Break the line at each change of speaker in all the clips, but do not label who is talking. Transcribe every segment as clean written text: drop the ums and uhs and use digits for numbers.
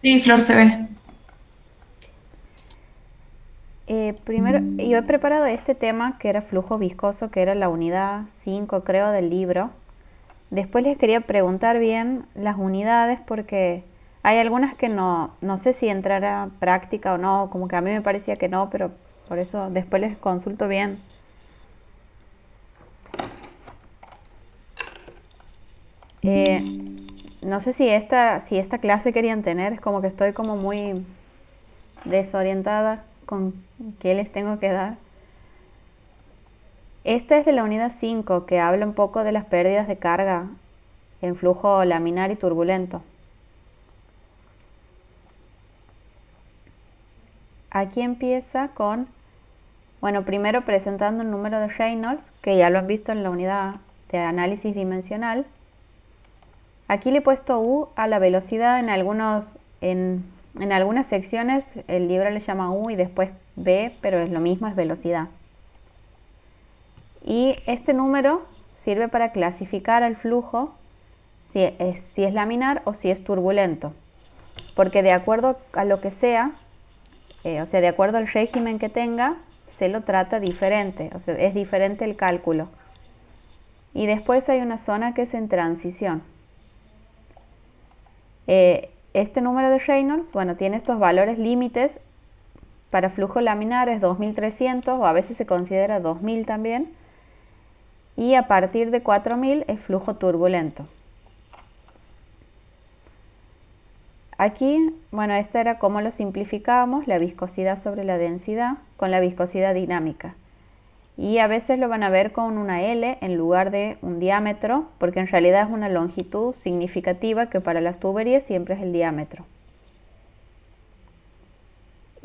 Sí, Flor se ve.
Primero, yo he preparado este tema que era flujo viscoso, que era la unidad 5, creo, del libro. Después les quería preguntar bien las unidades porque hay algunas que no sé si entrará práctica o no, como que a mí me parecía que no, pero por eso después les consulto bien. Eh, no sé si esta clase querían tener, es como que estoy como muy desorientada con qué les tengo que dar. Esta es de la unidad 5 que habla un poco de las pérdidas de carga en flujo laminar y turbulento. Aquí empieza con, bueno, primero presentando el número de Reynolds, que ya lo han visto en la unidad de análisis dimensional. Aquí le he puesto U a la velocidad en algunas secciones el libro le llama U y después B, pero es lo mismo, es velocidad. Y este número sirve para clasificar al flujo si es laminar o si es turbulento. Porque de acuerdo a lo que sea, o sea, de acuerdo al régimen que tenga, se lo trata diferente, o sea, es diferente el cálculo. Y después hay una zona que es en transición. Este número de Reynolds, bueno, tiene estos valores límites. Para flujo laminar es 2300 o a veces se considera 2000 también. Y a partir de 4000 es flujo turbulento. Aquí, bueno, esta era cómo lo simplificábamos, la viscosidad sobre la densidad con la viscosidad dinámica. Y a veces lo van a ver con una L en lugar de un diámetro, porque en realidad es una longitud significativa que para las tuberías siempre es el diámetro.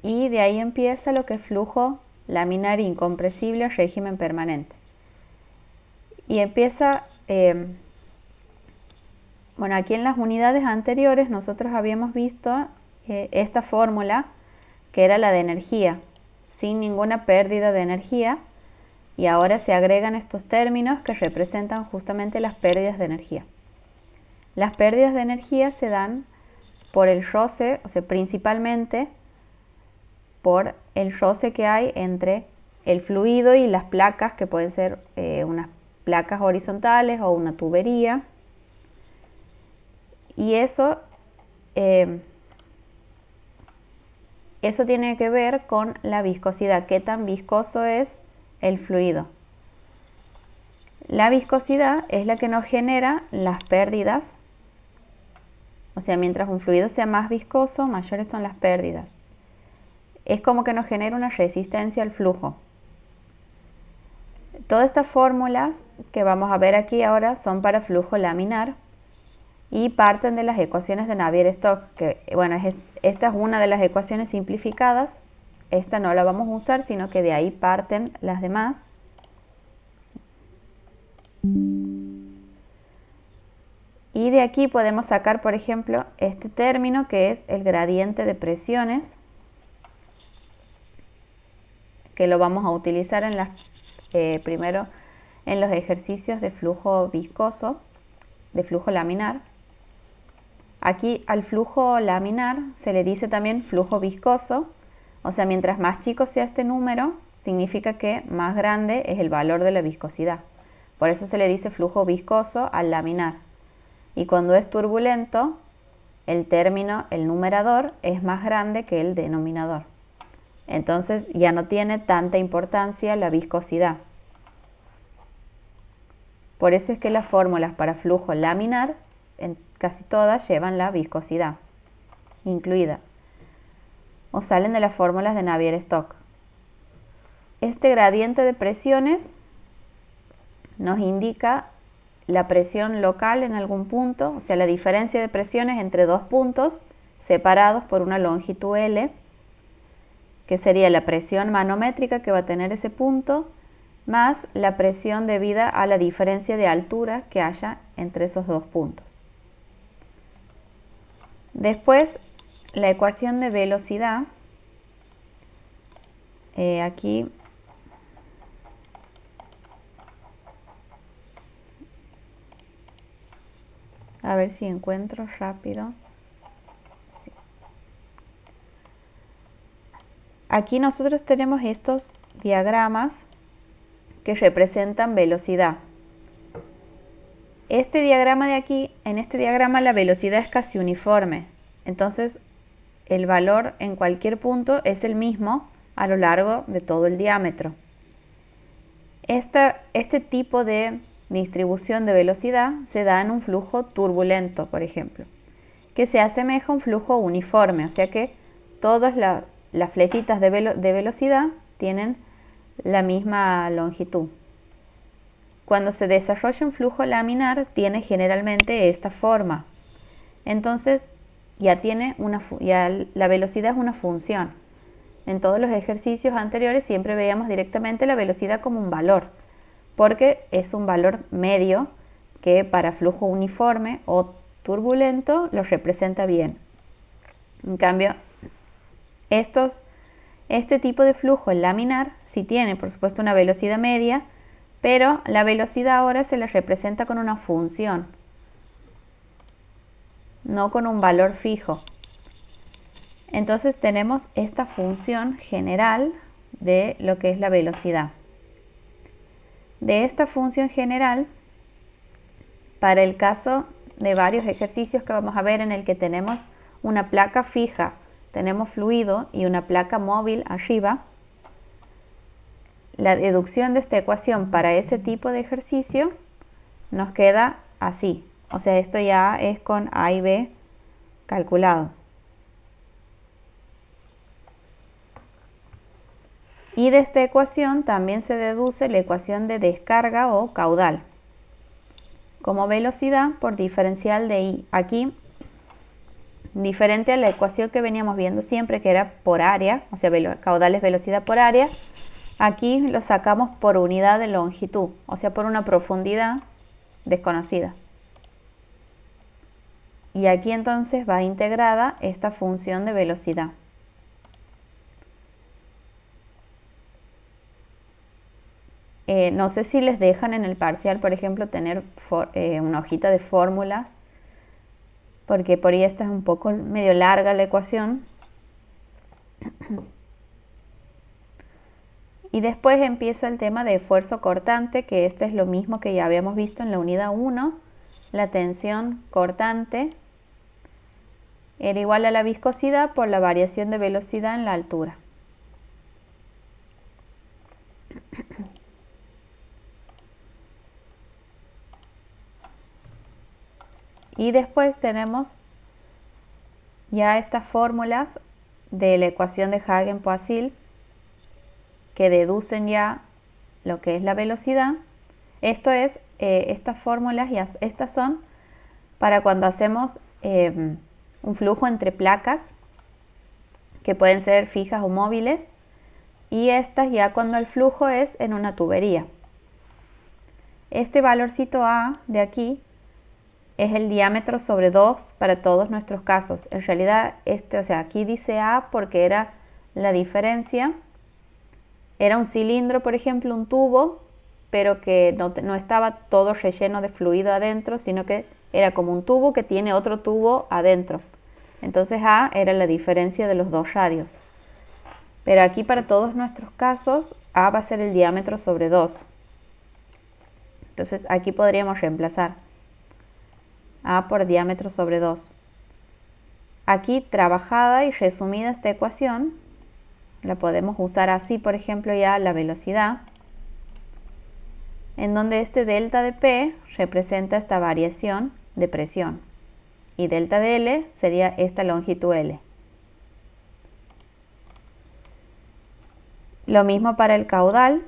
Y de ahí empieza lo que es flujo laminar incompresible régimen permanente. Y empieza, bueno, aquí en las unidades anteriores nosotros habíamos visto esta fórmula que era la de energía, sin ninguna pérdida de energía, y ahora se agregan estos términos que representan justamente las pérdidas de energía. Las pérdidas de energía se dan por el roce, o sea, principalmente por el roce que hay entre el fluido y las placas, que pueden ser unas placas horizontales o una tubería. Y eh, eso tiene que ver con la viscosidad, qué tan viscoso es el fluido. La viscosidad es la que nos genera las pérdidas, o sea, mientras un fluido sea más viscoso, mayores son las pérdidas. Es como que nos genera una resistencia al flujo. Todas estas fórmulas que vamos a ver aquí ahora son para flujo laminar y parten de las ecuaciones de Navier-Stokes, que bueno, esta es una de las ecuaciones simplificadas. Esta no la vamos a usar, sino que de ahí parten las demás. Y de aquí podemos sacar, por ejemplo, este término que es el gradiente de presiones, que lo vamos a utilizar primero en los ejercicios de flujo viscoso, de flujo laminar. Aquí al flujo laminar se le dice también flujo viscoso, o sea, mientras más chico sea este número, significa que más grande es el valor de la viscosidad. Por eso se le dice flujo viscoso al laminar. Y cuando es turbulento, el numerador, es más grande que el denominador. Entonces ya no tiene tanta importancia la viscosidad. Por eso es que las fórmulas para flujo laminar, en casi todas, llevan la viscosidad incluida o salen de las fórmulas de Navier-Stokes. Este gradiente de presiones nos indica la presión local en algún punto, o sea, la diferencia de presiones entre dos puntos separados por una longitud L, que sería la presión manométrica que va a tener ese punto, más la presión debida a la diferencia de altura que haya entre esos dos puntos. Después, la ecuación de velocidad, aquí a ver si encuentro rápido. Sí. aquí nosotros tenemos estos diagramas que representan velocidad. Este diagrama de aquí, en este diagrama la velocidad es casi uniforme, entonces el valor en cualquier punto es el mismo a lo largo de todo el diámetro. Este tipo de distribución de velocidad se da en un flujo turbulento, por ejemplo, que se asemeja a un flujo uniforme, o sea que todas las flechitas de velocidad tienen la misma longitud. Cuando se desarrolla un flujo laminar tiene generalmente esta forma. Entonces ya la velocidad es una función. En todos los ejercicios anteriores siempre veíamos directamente la velocidad como un valor, porque es un valor medio que para flujo uniforme o turbulento lo representa bien. En cambio, este tipo de flujo laminar sí tiene, por supuesto, una velocidad media, pero la velocidad ahora se le representa con una función, no con un valor fijo. Entonces tenemos esta función general de lo que es la velocidad. De esta función general, para el caso de varios ejercicios que vamos a ver en el que tenemos una placa fija, tenemos fluido y una placa móvil arriba, la deducción de esta ecuación para ese tipo de ejercicio nos queda así. O sea, esto ya es con A y B calculado. Y de esta ecuación también se deduce la ecuación de descarga o caudal, como velocidad por diferencial de I. Aquí, diferente a la ecuación que veníamos viendo siempre, que era por área, o sea, caudal es velocidad por área, aquí lo sacamos por unidad de longitud, o sea, por una profundidad desconocida. Y aquí entonces va integrada esta función de velocidad. No sé si les dejan en el parcial, por ejemplo, tener una hojita de fórmulas, porque por ahí esta es un poco medio larga la ecuación. Y después empieza el tema de esfuerzo cortante, que este es lo mismo que ya habíamos visto en la unidad 1. La tensión cortante era igual a la viscosidad por la variación de velocidad en la altura. Y después tenemos ya estas fórmulas de la ecuación de Hagen-Poiseuille que deducen ya lo que es la velocidad. Esto es, estas fórmulas ya estas son para cuando hacemos un flujo entre placas que pueden ser fijas o móviles, y estas ya cuando el flujo es en una tubería. Este valorcito A de aquí es el diámetro sobre 2 para todos nuestros casos. En realidad, o sea, aquí dice A porque era la diferencia. Era un cilindro, por ejemplo, un tubo, pero que no estaba todo relleno de fluido adentro, sino que era como un tubo que tiene otro tubo adentro. Entonces A era la diferencia de los dos radios. Pero aquí para todos nuestros casos, A va a ser el diámetro sobre 2. Entonces aquí podríamos reemplazar A por diámetro sobre 2. Aquí trabajada y resumida esta ecuación, la podemos usar así, por ejemplo, ya la velocidad, en donde este delta de P representa esta variación de presión y delta de L sería esta longitud L. Lo mismo para el caudal.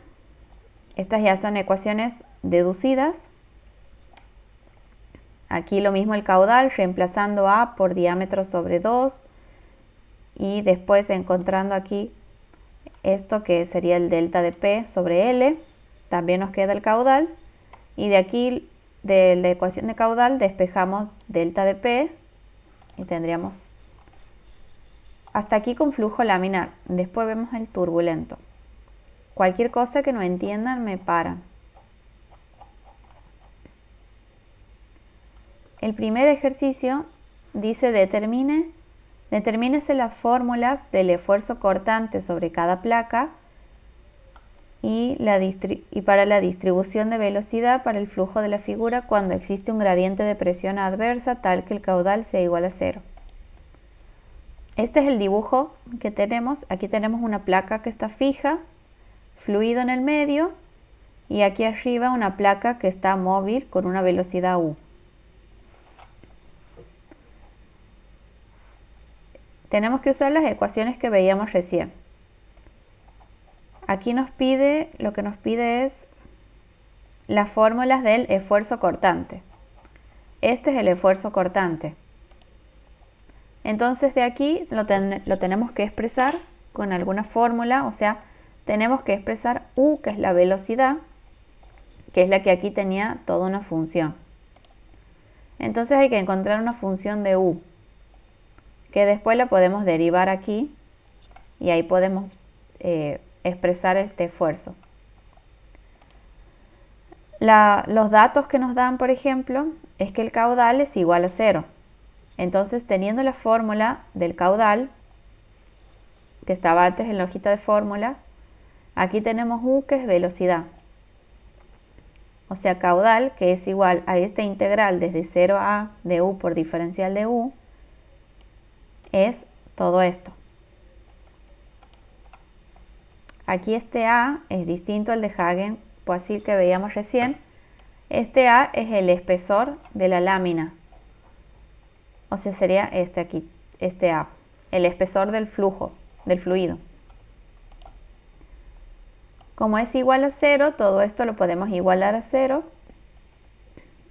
Estas ya son ecuaciones deducidas. Aquí lo mismo el caudal, reemplazando A por diámetro sobre 2 y después encontrando aquí esto que sería el delta de P sobre L. También nos queda el caudal y de aquí de la ecuación de caudal despejamos delta de P y tendríamos hasta aquí con flujo laminar. Después vemos el turbulento. Cualquier cosa que no entiendan me paran. El primer ejercicio dice determine Determínese las fórmulas del esfuerzo cortante sobre cada placa y para la distribución de velocidad para el flujo de la figura cuando existe un gradiente de presión adversa tal que el caudal sea igual a 0. Este es el dibujo que tenemos. Aquí tenemos una placa que está fija, fluido en el medio, y aquí arriba una placa que está móvil con una velocidad U. Tenemos que usar las ecuaciones que veíamos recién. Aquí lo que nos pide es las fórmulas del esfuerzo cortante. Este es el esfuerzo cortante. Entonces de aquí lo tenemos que expresar con alguna fórmula, o sea, tenemos que expresar U, que es la velocidad, que es la que aquí tenía toda una función. Entonces hay que encontrar una función de U, que después la podemos derivar aquí y ahí podemos expresar este esfuerzo. Los datos que nos dan, por ejemplo, es que el caudal es igual a 0. Entonces, teniendo la fórmula del caudal, que estaba antes en la hojita de fórmulas, aquí tenemos U, que es velocidad. O sea, caudal, que es igual a esta integral desde 0 a A de U por diferencial de U, es todo esto. Aquí este A es distinto al de Hagen-Poiseuille que veíamos recién. Este A es el espesor de la lámina. O sea, sería este aquí, este A, el espesor del fluido. Como es igual a 0, todo esto lo podemos igualar a 0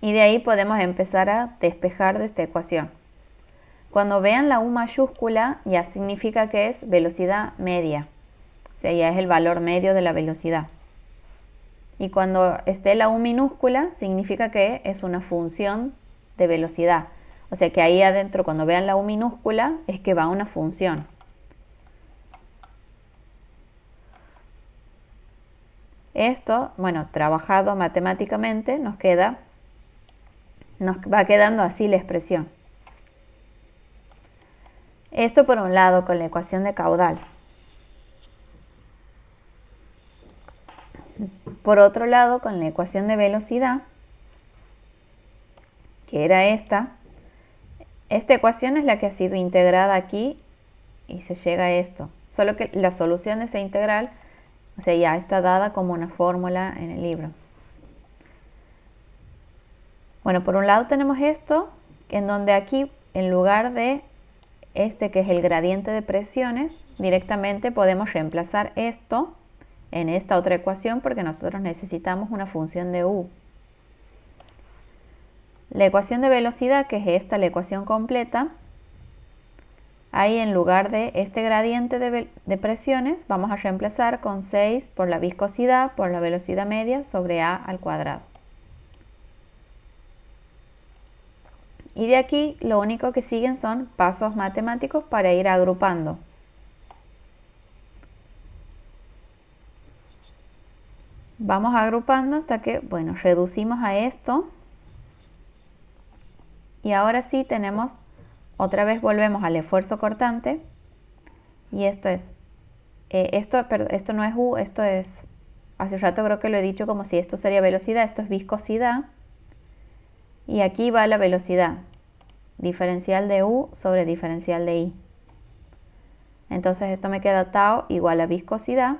y de ahí podemos empezar a despejar de esta ecuación. Cuando vean la U mayúscula ya significa que es velocidad media, o sea, ya es el valor medio de la velocidad. Y cuando esté la U minúscula significa que es una función de velocidad. O sea que ahí adentro, cuando vean la U minúscula, es que va una función. Esto, bueno, trabajado matemáticamente, nos va quedando así la expresión. Esto por un lado con la ecuación de caudal. Por otro lado, con la ecuación de velocidad, que era esta ecuación es la que ha sido integrada aquí y se llega a esto. Solo que la solución de esa integral, o sea, ya está dada como una fórmula en el libro. Bueno, por un lado tenemos esto, en donde aquí, en lugar de este que es el gradiente de presiones, directamente podemos reemplazar esto en esta otra ecuación porque nosotros necesitamos una función de U. La ecuación de velocidad, que es esta, la ecuación completa, ahí en lugar de este gradiente de presiones vamos a reemplazar con 6 por la viscosidad por la velocidad media sobre A al cuadrado. Y de aquí lo único que siguen son pasos matemáticos para ir agrupando. Vamos agrupando hasta que, bueno, reducimos a esto. Y ahora sí tenemos, otra vez volvemos al esfuerzo cortante. Y esto es, esto no es U, esto es, hace rato creo que lo he dicho como si esto sería velocidad, esto es viscosidad. Y aquí va la velocidad, diferencial de U sobre diferencial de I. Entonces esto me queda tau igual a viscosidad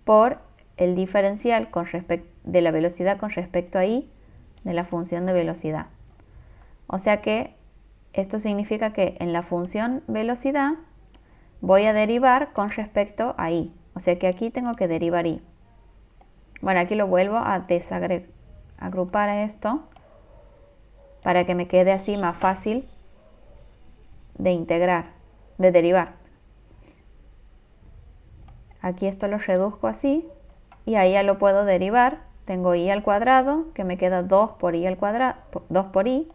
por el diferencial de la velocidad con respecto a I de la función de velocidad. O sea que esto significa que en la función velocidad voy a derivar con respecto a I. O sea que aquí tengo que derivar I. Bueno, aquí lo vuelvo a agrupar a esto para que me quede así más fácil de integrar, de derivar. Aquí esto lo reduzco así y ahí ya lo puedo derivar. Tengo I al cuadrado, que me queda 2 por I al cuadrado, 2 por I.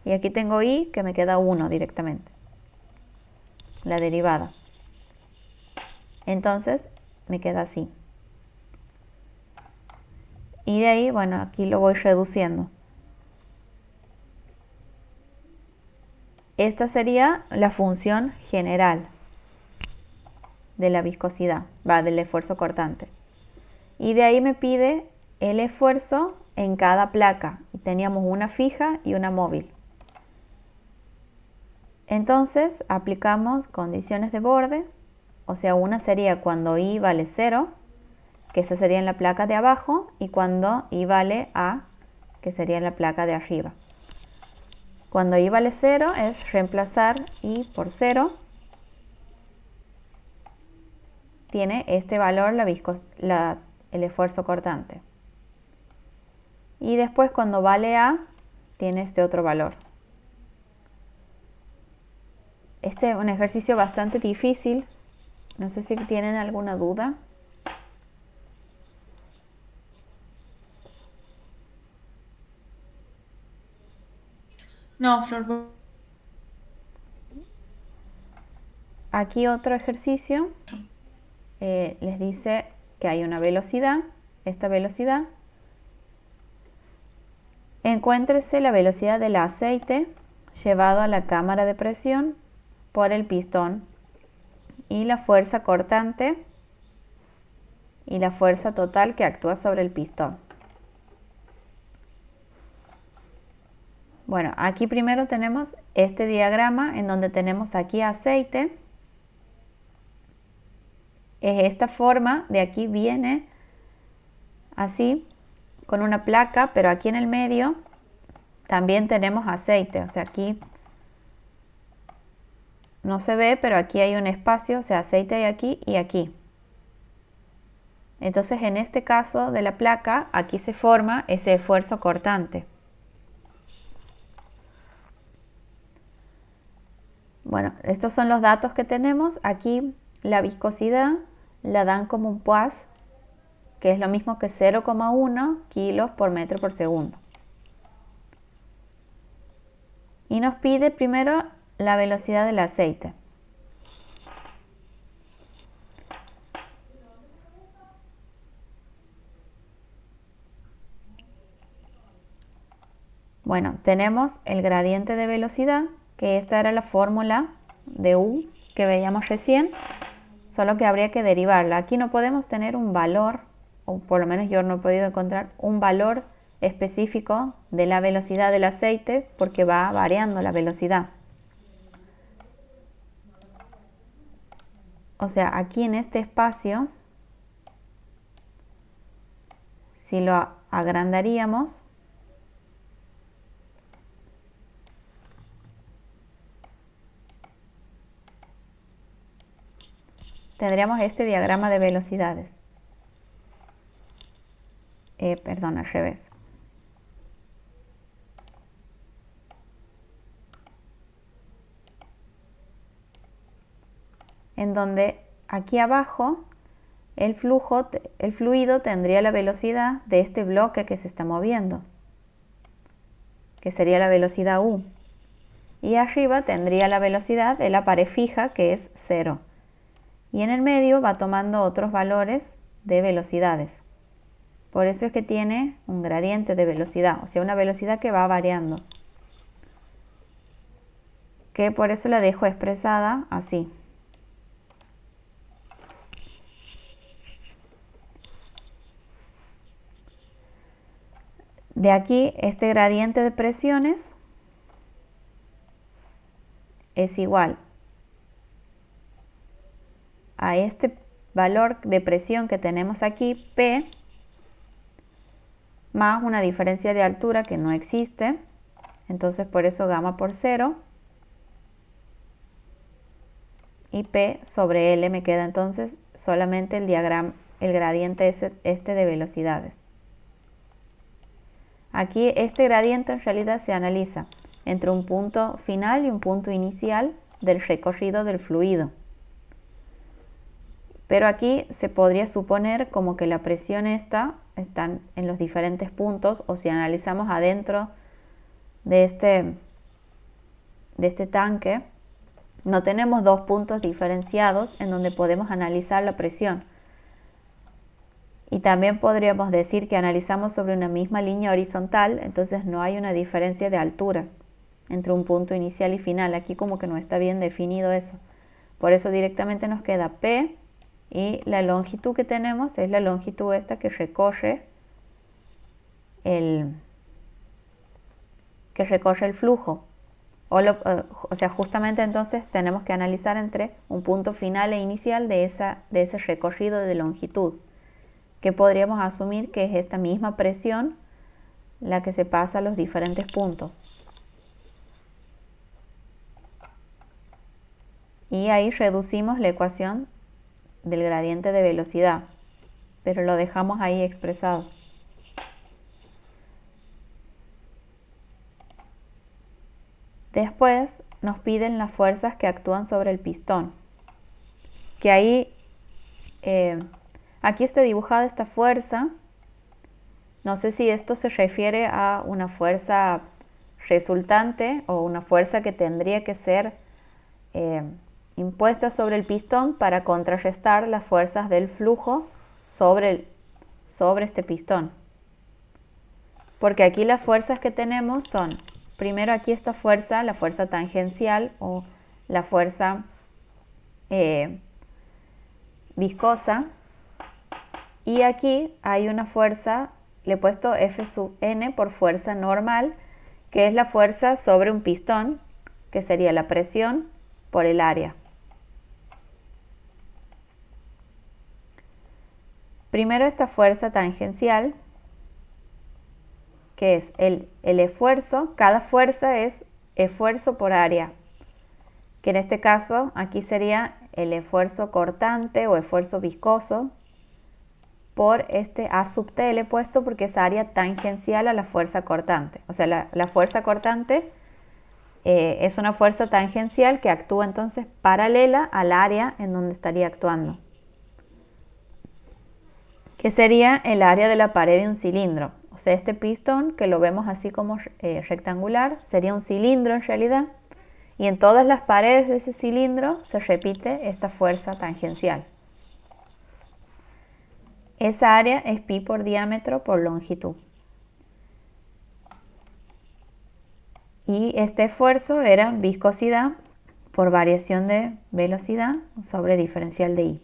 Y aquí tengo I, que me queda 1 directamente. La derivada. Entonces, me queda así. Y de ahí, bueno, aquí lo voy reduciendo. esta sería la función general de la viscosidad, del esfuerzo cortante. Y de ahí me pide el esfuerzo en cada placa. Y teníamos una fija y una móvil. Entonces aplicamos condiciones de borde, o sea, una sería cuando I vale 0, que esa sería en la placa de abajo, y cuando I vale A, que sería en la placa de arriba. Cuando I vale 0 es reemplazar I por 0. Tiene este valor el esfuerzo cortante. Y después cuando vale A, tiene este otro valor. Este es un ejercicio bastante difícil. No sé si tienen alguna duda.
No, Flor.
Aquí otro ejercicio. Les dice que hay una velocidad. Esta velocidad. Encuéntrese la velocidad del aceite llevado a la cámara de presión por el pistón y la fuerza cortante y la fuerza total que actúa sobre el pistón. Bueno, aquí primero tenemos este diagrama en donde tenemos aquí aceite. Es esta forma, de aquí viene así, con una placa, pero aquí en el medio también tenemos aceite. O sea, aquí no se ve, pero aquí hay un espacio, o sea, aceite hay aquí y aquí. Entonces, en este caso de la placa, aquí se forma ese esfuerzo cortante. Bueno, estos son los datos que tenemos. Aquí la viscosidad la dan como un poids, que es lo mismo que 0,1 kilos por metro por segundo. Y nos pide primero la velocidad del aceite. Bueno, tenemos el gradiente de velocidad, que esta era la fórmula de U que veíamos recién, solo que habría que derivarla. Aquí no podemos tener un valor, o por lo menos yo no he podido encontrar un valor específico de la velocidad del aceite porque va variando la velocidad. O sea, aquí en este espacio, si lo agrandaríamos, tendríamos este diagrama de velocidades. Perdón, al revés. En donde aquí abajo el fluido tendría la velocidad de este bloque que se está moviendo, que sería la velocidad U. Y arriba tendría la velocidad de la pared fija, que es 0. Y en el medio va tomando otros valores de velocidades. Por eso es que tiene un gradiente de velocidad, o sea, una velocidad que va variando. Que por eso la dejo expresada así. De aquí, este gradiente de presiones es igual a este valor de presión que tenemos aquí, P, más una diferencia de altura que no existe. Entonces, por eso gamma por 0. Y P sobre L me queda entonces solamente el gradiente este de velocidades. Aquí este gradiente en realidad se analiza entre un punto final y un punto inicial del recorrido del fluido. Pero aquí se podría suponer como que la presión está en los diferentes puntos, o si analizamos adentro de este tanque, no tenemos dos puntos diferenciados en donde podemos analizar la presión. Y también podríamos decir que analizamos sobre una misma línea horizontal, entonces no hay una diferencia de alturas. entre un punto inicial y final. Aquí como que no está bien definido eso. Por eso directamente nos queda P y la longitud que tenemos es la longitud esta que recorre el flujo. O sea, justamente entonces tenemos que analizar entre un punto final e inicial de ese recorrido de longitud, que podríamos asumir que es esta misma presión la que se pasa a los diferentes puntos. Y ahí reducimos la ecuación del gradiente de velocidad, pero lo dejamos ahí expresado. Después nos piden las fuerzas que actúan sobre el pistón, que ahí, aquí está dibujada esta fuerza. No sé si esto se refiere a una fuerza resultante o una fuerza que tendría que ser impuesta sobre el pistón para contrarrestar las fuerzas del flujo sobre este pistón. Porque aquí las fuerzas que tenemos son, primero aquí esta fuerza, la fuerza tangencial o la fuerza viscosa, y aquí hay una fuerza, le he puesto F sub n por fuerza normal, que es la fuerza sobre un pistón, que sería la presión por el área. Primero esta fuerza tangencial, que es el esfuerzo. Cada fuerza es esfuerzo por área, que en este caso aquí sería el esfuerzo cortante o esfuerzo viscoso por este A sub T le he puesto porque es área tangencial a la fuerza cortante. O sea, la fuerza cortante es una fuerza tangencial que actúa entonces paralela al área en donde estaría actuando, que sería el área de la pared de un cilindro. O sea, este pistón, que lo vemos así como rectangular, sería un cilindro en realidad, y en todas las paredes de ese cilindro se repite esta fuerza tangencial. Esa área es pi por diámetro por longitud. Y este esfuerzo era viscosidad por variación de velocidad sobre diferencial de I.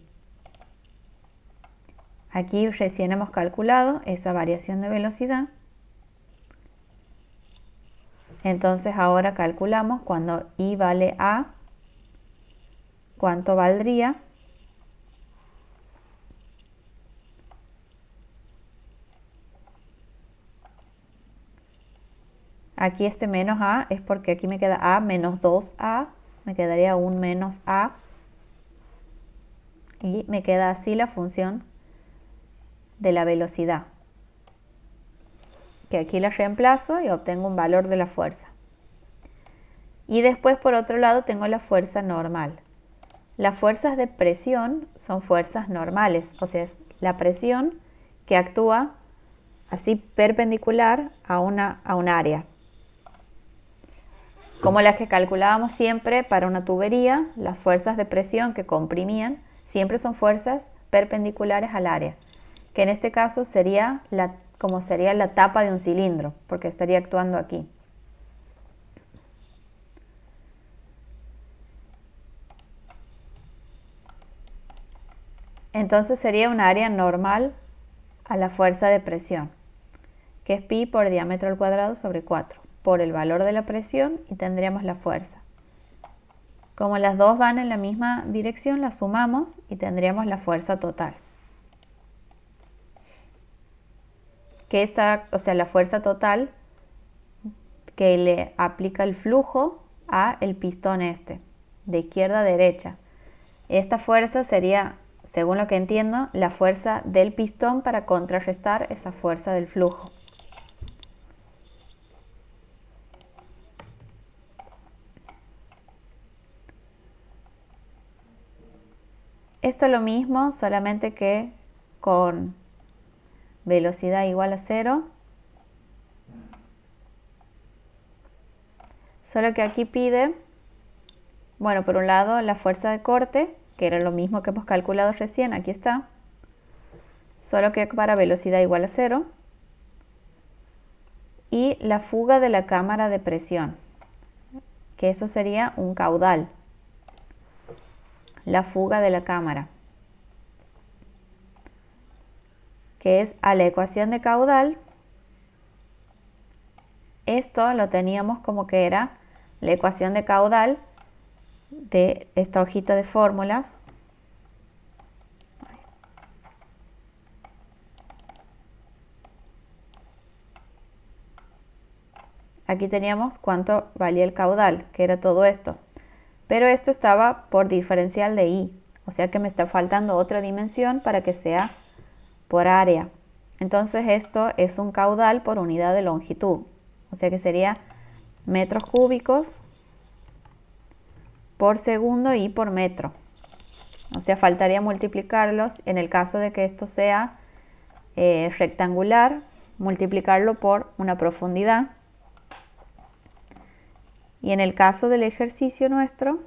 Aquí recién hemos calculado esa variación de velocidad. Entonces ahora calculamos cuando I vale A, ¿cuánto valdría? Aquí este menos A es porque aquí me queda A menos 2A, me quedaría un menos A, y me queda así la función de la velocidad, que aquí la reemplazo y obtengo un valor de la fuerza. Y después por otro lado tengo la fuerza normal. Las fuerzas de presión son fuerzas normales, o sea, es la presión que actúa así perpendicular a un área, como las que calculábamos siempre para una tubería. Las fuerzas de presión que comprimían siempre son fuerzas perpendiculares al área, que en este caso sería como sería la tapa de un cilindro, porque estaría actuando aquí. Entonces sería un área normal a la fuerza de presión, que es pi por diámetro al cuadrado sobre 4, por el valor de la presión, y tendríamos la fuerza. Como las dos van en la misma dirección, las sumamos y tendríamos la fuerza total. Que o sea, la fuerza total que le aplica el flujo a el pistón de izquierda a derecha. Esta fuerza sería, según lo que entiendo, la fuerza del pistón para contrarrestar esa fuerza del flujo. Esto es lo mismo, solamente que con velocidad igual a 0. Solo que aquí pide, bueno, por un lado la fuerza de corte, que era lo mismo que hemos calculado recién, aquí está. Solo que para velocidad igual a 0. Y la fuga de la cámara de presión. que eso sería un caudal, la fuga de la cámara, que es a la ecuación de caudal. Esto lo teníamos como que era la ecuación de caudal de esta hojita de fórmulas. Aquí teníamos cuánto valía el caudal, que era todo esto. Pero esto estaba por diferencial de I, o sea que me está faltando otra dimensión para que sea por área. Entonces esto es un caudal por unidad de longitud, o sea que sería metros cúbicos por segundo y por metro. O sea, faltaría multiplicarlos en el caso de que esto sea rectangular, multiplicarlo por una profundidad. Y en el caso del ejercicio nuestro,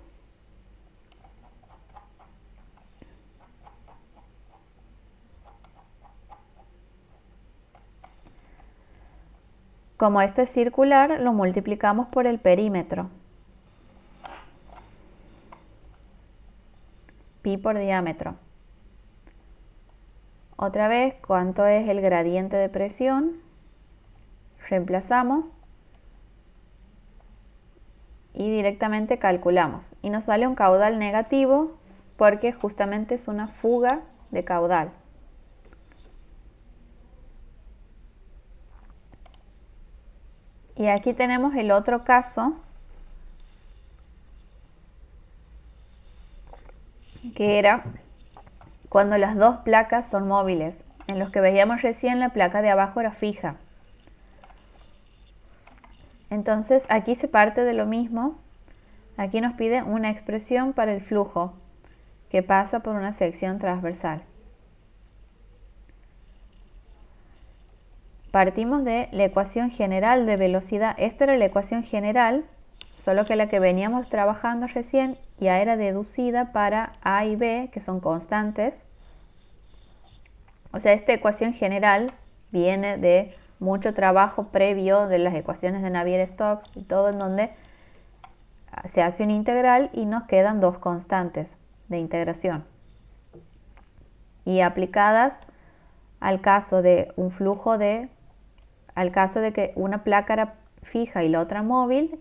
como esto es circular, lo multiplicamos por el perímetro. Pi por diámetro. Otra vez, ¿cuánto es el gradiente de presión? Reemplazamos y directamente calculamos. Y nos sale un caudal negativo porque justamente es una fuga de caudal. Y aquí tenemos el otro caso, que era cuando las dos placas son móviles. En los que veíamos recién, la placa de abajo era fija. Entonces aquí se parte de lo mismo. Aquí nos pide una expresión para el flujo que pasa por una sección transversal. Partimos de la ecuación general de velocidad. Esta era la ecuación general, solo que la que veníamos trabajando recién ya era deducida para A y B, que son constantes. O sea, esta ecuación general viene de mucho trabajo previo de las ecuaciones de Navier-Stokes y todo, en donde se hace una integral y nos quedan dos constantes de integración. Y aplicadas al caso de un flujo al caso de que una placa era fija y la otra móvil,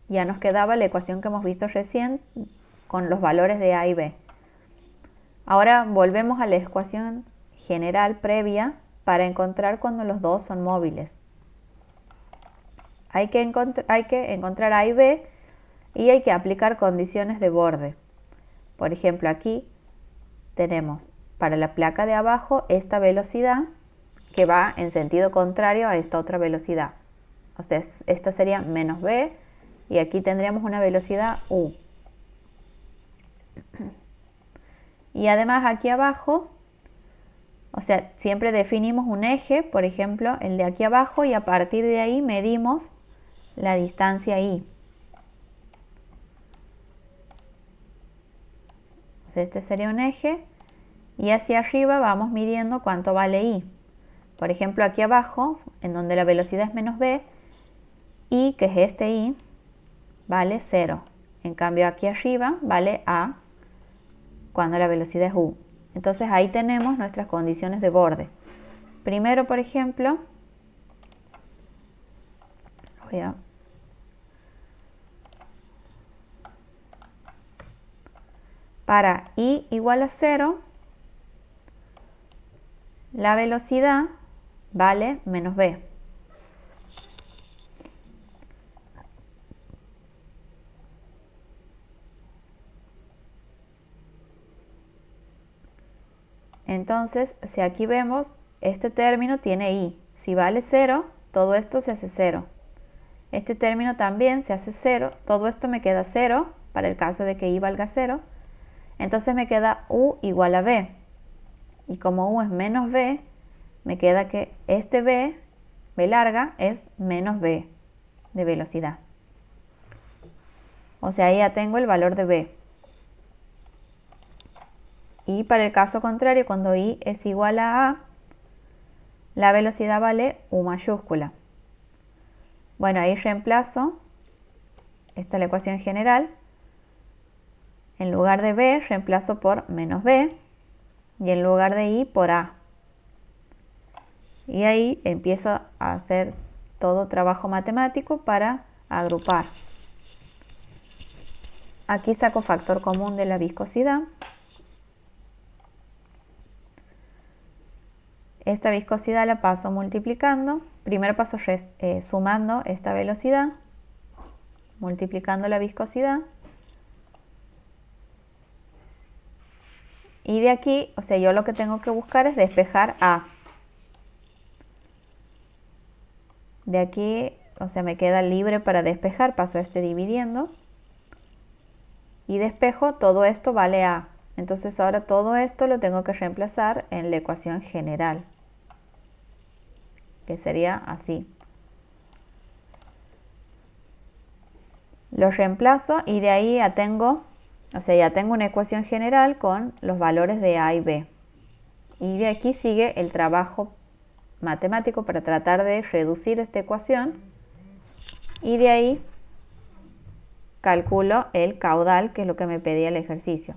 ya nos quedaba la ecuación que hemos visto recién con los valores de A y B. Ahora volvemos a la ecuación general previa para encontrar cuando los dos son móviles. Hay que encontrar A y B y hay que aplicar condiciones de borde. Por ejemplo, aquí tenemos para la placa de abajo esta velocidad que va en sentido contrario a esta otra velocidad. O sea, esta sería menos b y aquí tendríamos una velocidad u. Y además aquí abajo, o sea, siempre definimos un eje, por ejemplo, el de aquí abajo, y a partir de ahí medimos la distancia i. O sea, este sería un eje y hacia arriba vamos midiendo cuánto vale i. Por ejemplo, aquí abajo, en donde la velocidad es menos b, i, que es este i, vale 0. En cambio, aquí arriba vale a cuando la velocidad es u. Entonces ahí tenemos nuestras condiciones de borde. Primero, por ejemplo, para i igual a 0, la velocidad vale menos b. Entonces, si aquí vemos, este término tiene i. Si vale 0, todo esto se hace 0. Este término también se hace 0. Todo esto me queda 0 para el caso de que i valga 0. Entonces me queda u igual a b. Y como u es menos b, me queda que este b larga, es menos b de velocidad. O sea, ahí ya tengo el valor de b. Y para el caso contrario, cuando i es igual a a, la velocidad vale u mayúscula. Bueno, ahí reemplazo Esta es la ecuación general. En lugar de b reemplazo por menos b y en lugar de i por a. Y ahí empiezo a hacer todo trabajo matemático para agrupar. Aquí saco factor común de la viscosidad. Esta viscosidad la paso multiplicando. Primero paso sumando esta velocidad, multiplicando la viscosidad. Y de aquí, o sea, yo lo que tengo que buscar es despejar A. De aquí, o sea, me queda libre para despejar, paso este dividiendo. Y despejo, todo esto vale A. Entonces ahora todo esto lo tengo que reemplazar en la ecuación general, que sería así. Lo reemplazo y de ahí ya tengo una ecuación general con los valores de A y B. Y de aquí sigue el trabajo matemático para tratar de reducir esta ecuación. Y de ahí calculo el caudal, que es lo que me pedía el ejercicio.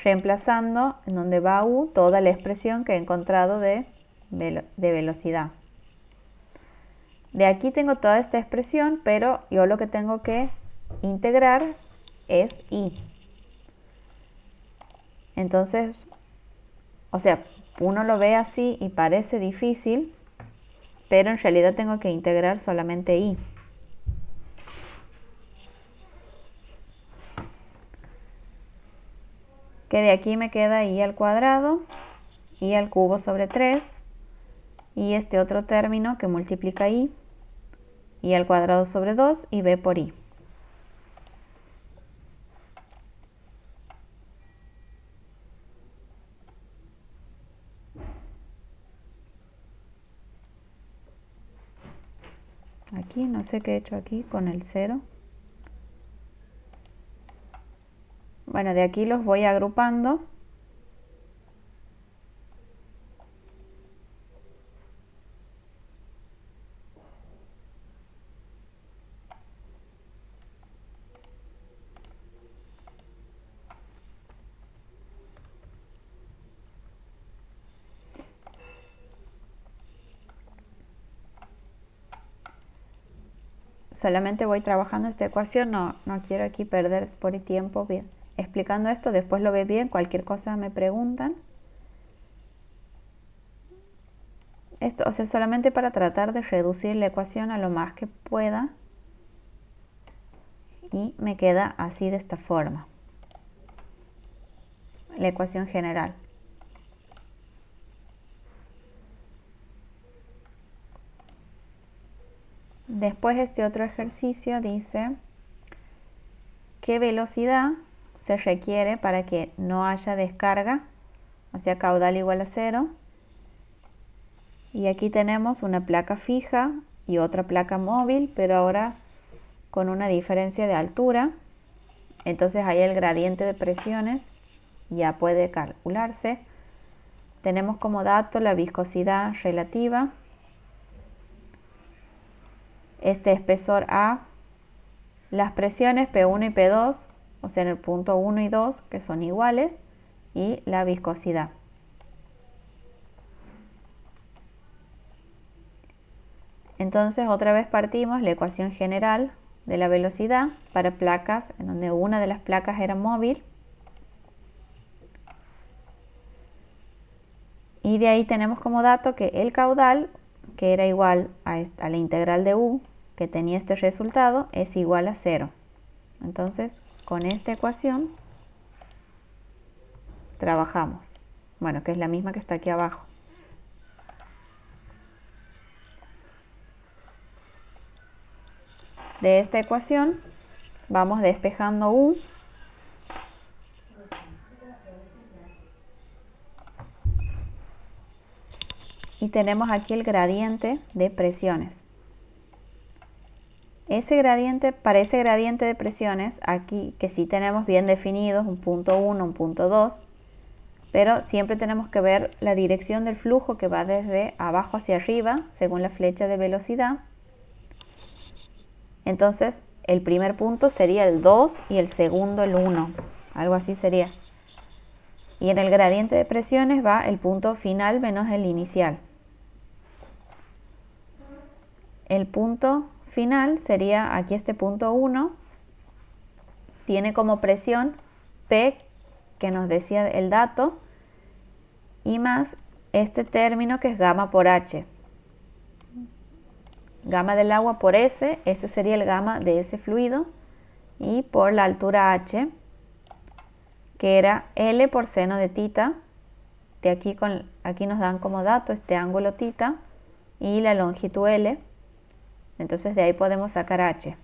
Reemplazando en donde va U toda la expresión que he encontrado de velocidad. De aquí tengo toda esta expresión, pero yo lo que tengo que integrar es I. Entonces, o sea, uno lo ve así y parece difícil, pero en realidad tengo que integrar solamente I. Que de aquí me queda I al cuadrado, I al cubo sobre 3, y este otro término que multiplica I al cuadrado sobre 2 y B por I. Aquí, no sé qué he hecho aquí con el 0. Bueno, de aquí los voy agrupando. Solamente voy trabajando esta ecuación, no quiero aquí perder por el tiempo bien explicando esto, después lo ve bien, cualquier cosa me preguntan. Esto, o sea, solamente para tratar de reducir la ecuación a lo más que pueda. Y me queda así de esta forma. La ecuación general. Después este otro ejercicio dice qué velocidad se requiere para que no haya descarga, o sea, caudal igual a 0. Y aquí tenemos una placa fija y otra placa móvil, pero ahora con una diferencia de altura. Entonces ahí el gradiente de presiones ya puede calcularse. Tenemos como dato la viscosidad relativa, este espesor A, las presiones P1 y P2, o sea en el punto 1 y 2, que son iguales, y la viscosidad. Entonces otra vez partimos la ecuación general de la velocidad para placas en donde una de las placas era móvil. Y de ahí tenemos como dato que el caudal, que era igual a la integral de U, que tenía este resultado, es igual a 0. Entonces, con esta ecuación trabajamos. Bueno, que es la misma que está aquí abajo. De esta ecuación vamos despejando U. Y tenemos aquí el gradiente de presiones. Para ese gradiente de presiones, aquí que sí tenemos bien definidos un punto 1, un punto 2, pero siempre tenemos que ver la dirección del flujo que va desde abajo hacia arriba, según la flecha de velocidad. Entonces, el primer punto sería el 2 y el segundo el 1, algo así sería. Y en el gradiente de presiones va el punto final menos el inicial. El punto final sería aquí este punto 1, tiene como presión P, que nos decía el dato, y más este término que es gamma por H. Gamma del agua por S, ese sería el gamma de ese fluido, y por la altura H, que era L por seno de tita. De aquí nos dan como dato este ángulo tita y la longitud L. Entonces de ahí podemos sacar H.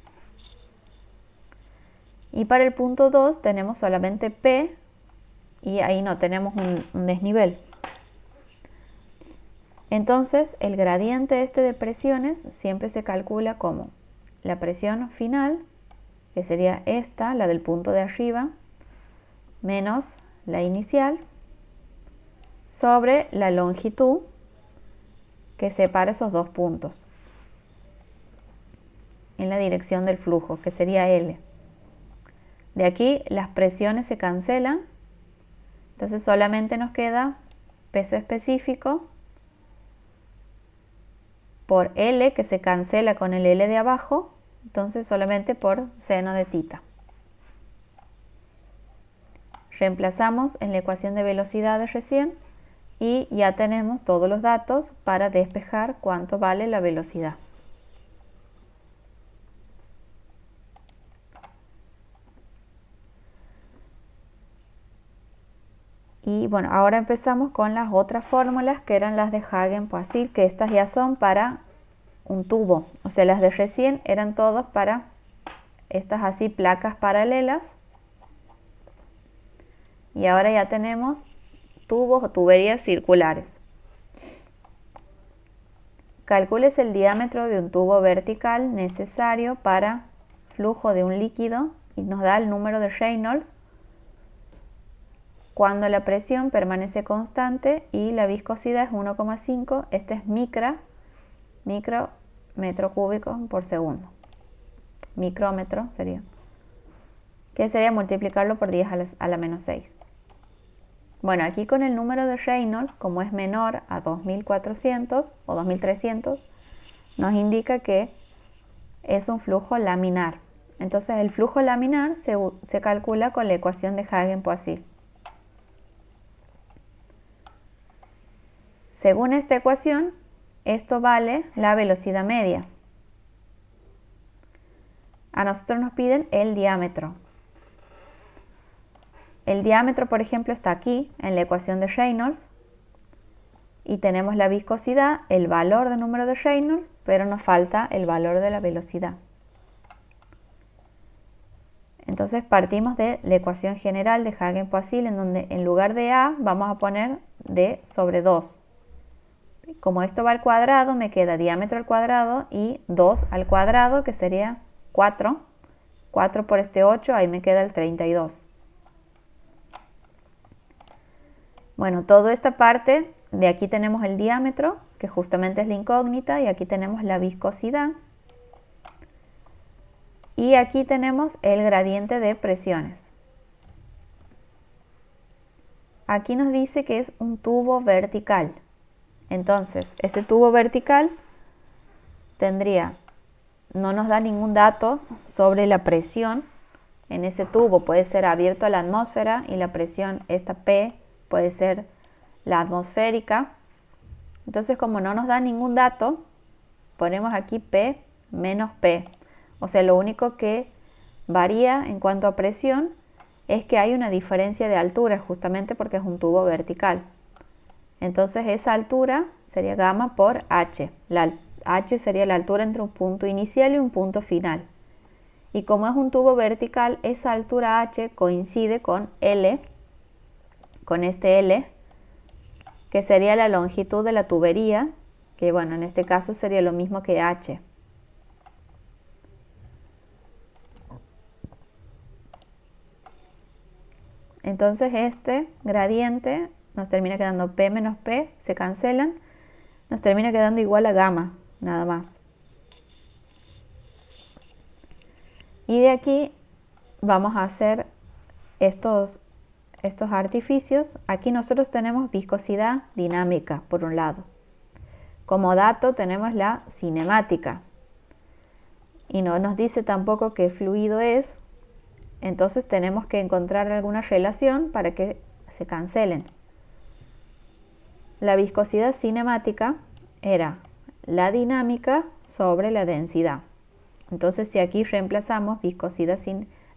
Y para el punto 2 tenemos solamente P y ahí no tenemos un desnivel. Entonces el gradiente este de presiones siempre se calcula como la presión final, que sería esta, la del punto de arriba, menos la inicial, sobre la longitud que separa esos dos puntos en la dirección del flujo, que sería L. De aquí las presiones se cancelan, entonces solamente nos queda peso específico por L, que se cancela con el L de abajo, entonces solamente por seno de tita. Reemplazamos en la ecuación de velocidad de recién y ya tenemos todos los datos para despejar cuánto vale la velocidad. Y bueno, ahora empezamos con las otras fórmulas que eran las de Hagen-Poiseuille, que estas ya son para un tubo. O sea, las de recién eran todos para estas así placas paralelas. Y ahora ya tenemos tubos o tuberías circulares. Calcules el diámetro de un tubo vertical necesario para flujo de un líquido y nos da el número de Reynolds cuando la presión permanece constante y la viscosidad es 1,5. Este es micrometro cúbico por segundo. Micrómetro sería. Que sería multiplicarlo por 10 a la menos 6. Bueno, aquí con el número de Reynolds, como es menor a 2400 o 2300, nos indica que es un flujo laminar. Entonces el flujo laminar se calcula con la ecuación de Hagen-Poiseuille. Según esta ecuación, esto vale la velocidad media. A nosotros nos piden el diámetro. El diámetro, por ejemplo, está aquí en la ecuación de Reynolds y tenemos la viscosidad, el valor del número de Reynolds, pero nos falta el valor de la velocidad. Entonces partimos de la ecuación general de Hagen-Poiseuille, en donde en lugar de A vamos a poner D sobre 2. Como esto va al cuadrado, me queda diámetro al cuadrado y 2 al cuadrado, que sería 4. 4 por este 8, ahí me queda el 32. Bueno, toda esta parte, de aquí tenemos el diámetro, que justamente es la incógnita, y aquí tenemos la viscosidad. Y aquí tenemos el gradiente de presiones. Aquí nos dice que es un tubo vertical. Entonces, ese tubo vertical no nos da ningún dato sobre la presión en ese tubo. Puede ser abierto a la atmósfera y la presión, esta P, puede ser la atmosférica. Entonces, como no nos da ningún dato, ponemos aquí P menos P. O sea, lo único que varía en cuanto a presión es que hay una diferencia de altura, justamente porque es un tubo vertical. Entonces esa altura sería gamma por H. H sería la altura entre un punto inicial y un punto final. Y como es un tubo vertical, esa altura H coincide con L, con este L, que sería la longitud de la tubería, que bueno, en este caso sería lo mismo que H. Entonces este gradiente nos termina quedando P menos P, se cancelan, nos termina quedando igual a gamma, nada más. Y de aquí vamos a hacer estos artificios. Aquí nosotros tenemos viscosidad dinámica, por un lado. Como dato tenemos la cinemática. Y no nos dice tampoco qué fluido es. Entonces tenemos que encontrar alguna relación para que se cancelen. La viscosidad cinemática era la dinámica sobre la densidad. Entonces, si aquí reemplazamos viscosidad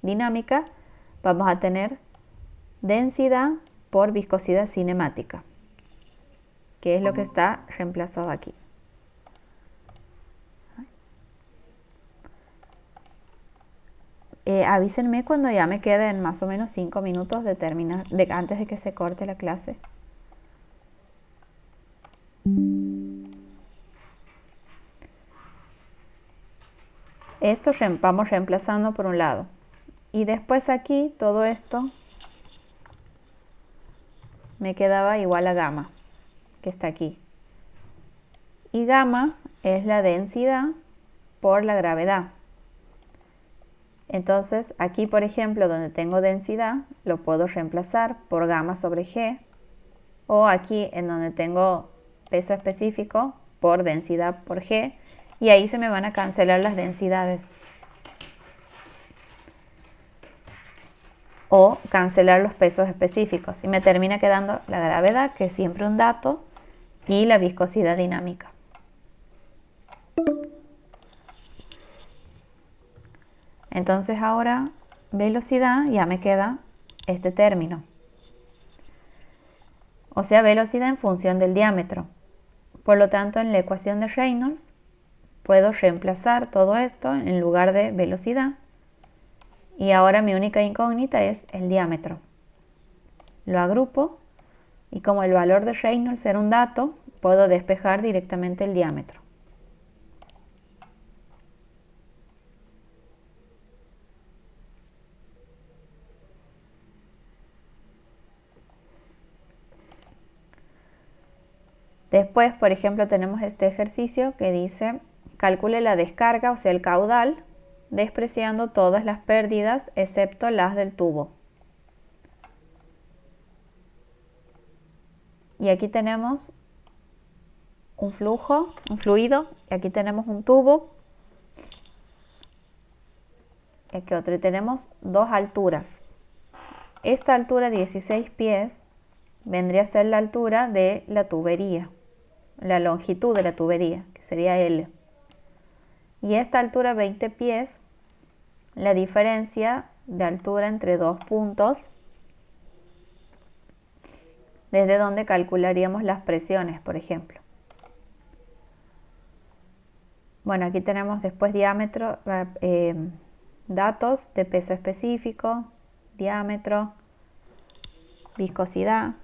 dinámica, vamos a tener densidad por viscosidad cinemática, que es lo que está reemplazado aquí. Avísenme cuando ya me queden más o menos 5 minutos antes de que se corte la clase. Esto vamos reemplazando por un lado. Y después aquí todo esto me quedaba igual a gamma, que está aquí. Y gamma es la densidad por la gravedad. Entonces aquí, por ejemplo, donde tengo densidad, lo puedo reemplazar por gamma sobre G. O aquí en donde tengo peso específico, por densidad por G. Y ahí se me van a cancelar las densidades. O cancelar los pesos específicos. Y me termina quedando la gravedad, que es siempre un dato, y la viscosidad dinámica. Entonces ahora velocidad ya me queda este término. O sea, velocidad en función del diámetro. Por lo tanto, en la ecuación de Reynolds puedo reemplazar todo esto en lugar de velocidad. Y ahora mi única incógnita es el diámetro. Lo agrupo y como el valor de Reynolds era un dato, puedo despejar directamente el diámetro. Después, por ejemplo, tenemos este ejercicio que dice, calcule la descarga, o sea, el caudal, despreciando todas las pérdidas excepto las del tubo. Y aquí tenemos un fluido, y aquí tenemos un tubo, y aquí otro, y tenemos dos alturas. Esta altura, 16 pies, vendría a ser la altura de la tubería, la longitud de la tubería, que sería L. Y esta altura, 20 pies, la diferencia de altura entre dos puntos, desde donde calcularíamos las presiones, por ejemplo. Bueno, aquí tenemos después diámetro, datos de peso específico, diámetro, viscosidad.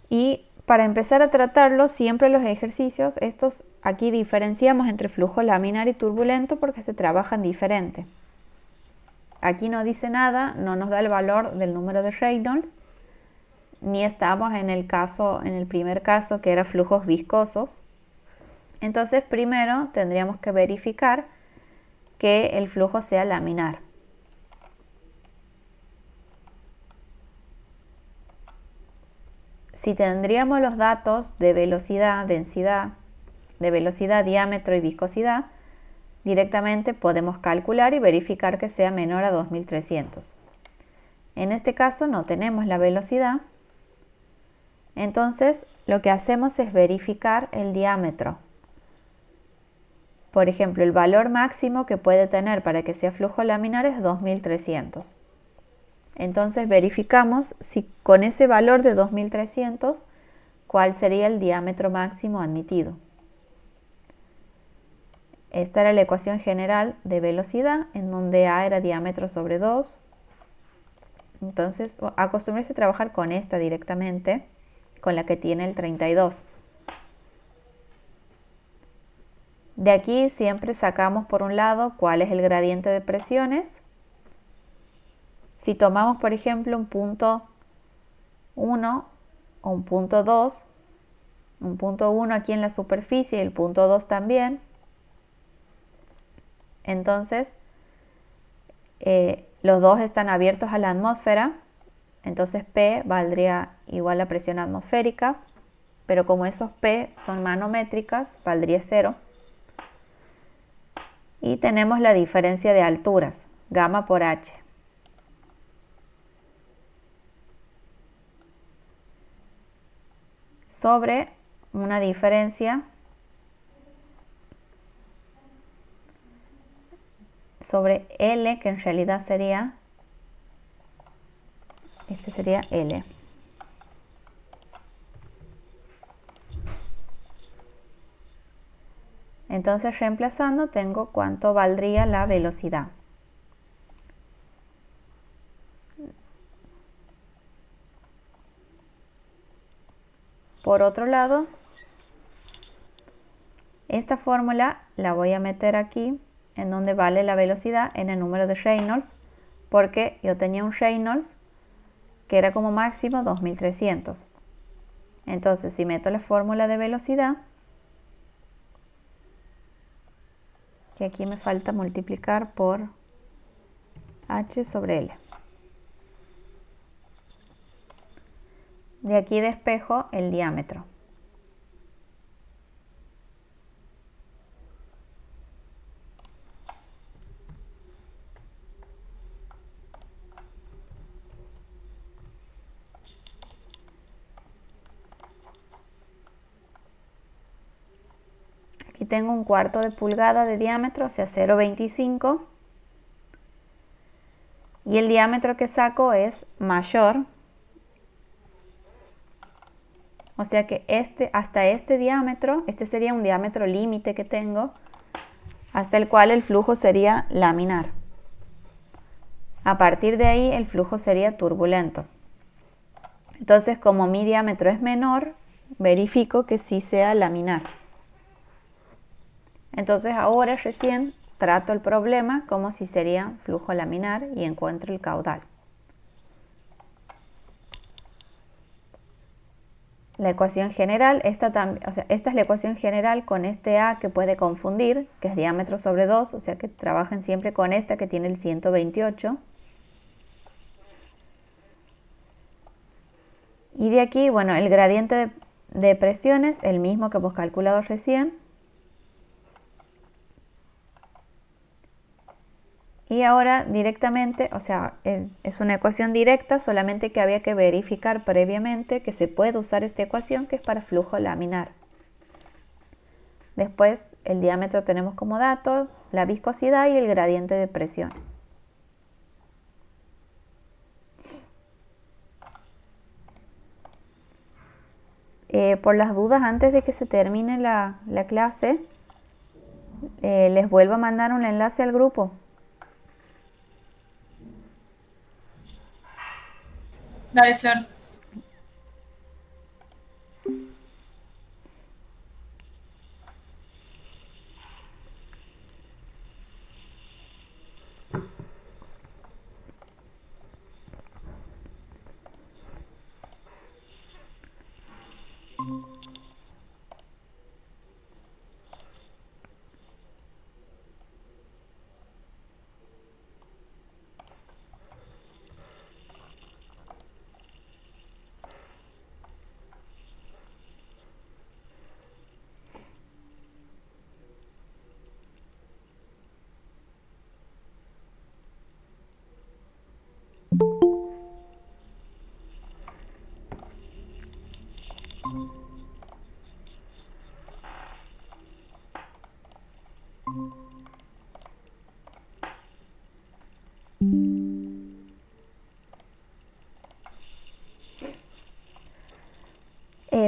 Y para empezar a tratarlo, siempre los ejercicios, estos aquí diferenciamos entre flujo laminar y turbulento porque se trabajan diferente. Aquí no dice nada, no nos da el valor del número de Reynolds, ni estamos en el primer caso que era flujos viscosos. Entonces primero tendríamos que verificar que el flujo sea laminar. Si tendríamos los datos de velocidad, densidad, de velocidad, diámetro y viscosidad, directamente podemos calcular y verificar que sea menor a 2300. En este caso no tenemos la velocidad, entonces lo que hacemos es verificar el diámetro. Por ejemplo, el valor máximo que puede tener para que sea flujo laminar es 2300. Entonces verificamos si con ese valor de 2300, cuál sería el diámetro máximo admitido. Esta era la ecuación general de velocidad, en donde A era diámetro sobre 2. Entonces, acostúmbrese a trabajar con esta directamente, con la que tiene el 32. De aquí siempre sacamos por un lado cuál es el gradiente de presiones. Si tomamos, por ejemplo, un punto 1 o un punto 2, un punto 1 aquí en la superficie y el punto 2 también, entonces los dos están abiertos a la atmósfera, entonces P valdría igual a presión atmosférica, pero como esos P son manométricas, valdría 0. Y tenemos la diferencia de alturas, gamma por H. Sobre una diferencia sobre L, que en realidad sería, este sería L. Entonces, reemplazando, tengo cuánto valdría la velocidad. Por otro lado, esta fórmula la voy a meter aquí, en donde vale la velocidad en el número de Reynolds, porque yo tenía un Reynolds que era como máximo 2300. Entonces, si meto la fórmula de velocidad, que aquí me falta multiplicar por H sobre L. De aquí despejo el diámetro. Aquí tengo un cuarto de pulgada de diámetro, o sea 0,25. Y el diámetro que saco es mayor. O sea que hasta este diámetro, este sería un diámetro límite que tengo, hasta el cual el flujo sería laminar. A partir de ahí el flujo sería turbulento. Entonces, como mi diámetro es menor, verifico que sí sea laminar. Entonces ahora recién trato el problema como si sería flujo laminar y encuentro el caudal. La ecuación general, esta es la ecuación general con este A que puede confundir, que es diámetro sobre 2, o sea que trabajen siempre con esta que tiene el 128. Y de aquí, bueno, el gradiente de presiones, el mismo que hemos calculado recién. Y ahora directamente, o sea, es una ecuación directa, solamente que había que verificar previamente que se puede usar esta ecuación que es para flujo laminar. Después el diámetro tenemos como dato, la viscosidad y el gradiente de presión. Por las dudas, antes de que se termine la clase, les vuelvo a mandar un enlace al grupo.
Dale, Flor.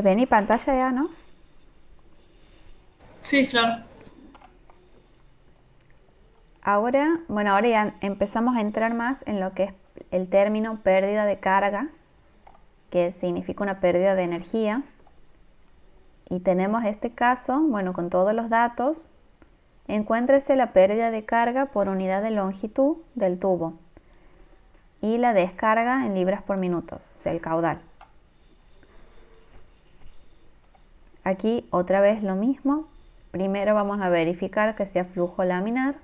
¿Ven mi pantalla ya, no?
Sí, Flor.
Ahora, bueno, ahora ya empezamos a entrar más en lo que es el término pérdida de carga, que significa una pérdida de energía. Y tenemos este caso, bueno, con todos los datos, Encuéntrese la pérdida de carga por unidad de longitud del tubo y la descarga en libras por minuto, o sea, el caudal. Aquí otra vez lo mismo. Primero vamos a verificar que sea flujo laminar.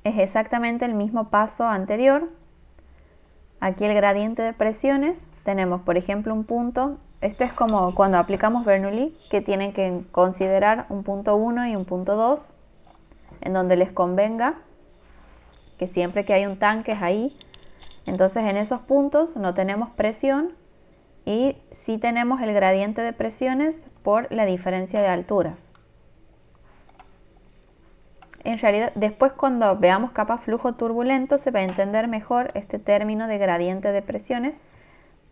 Es exactamente el mismo paso anterior. Aquí el gradiente de presiones. Tenemos, por ejemplo, un punto. Esto es como cuando aplicamos Bernoulli, que tienen que considerar un punto 1 y un punto 2, en donde les convenga que siempre que hay un tanque es ahí. Entonces en esos puntos no tenemos presión y sí tenemos el gradiente de presiones por la diferencia de alturas. En realidad, después cuando veamos capa flujo turbulento se va a entender mejor este término de gradiente de presiones,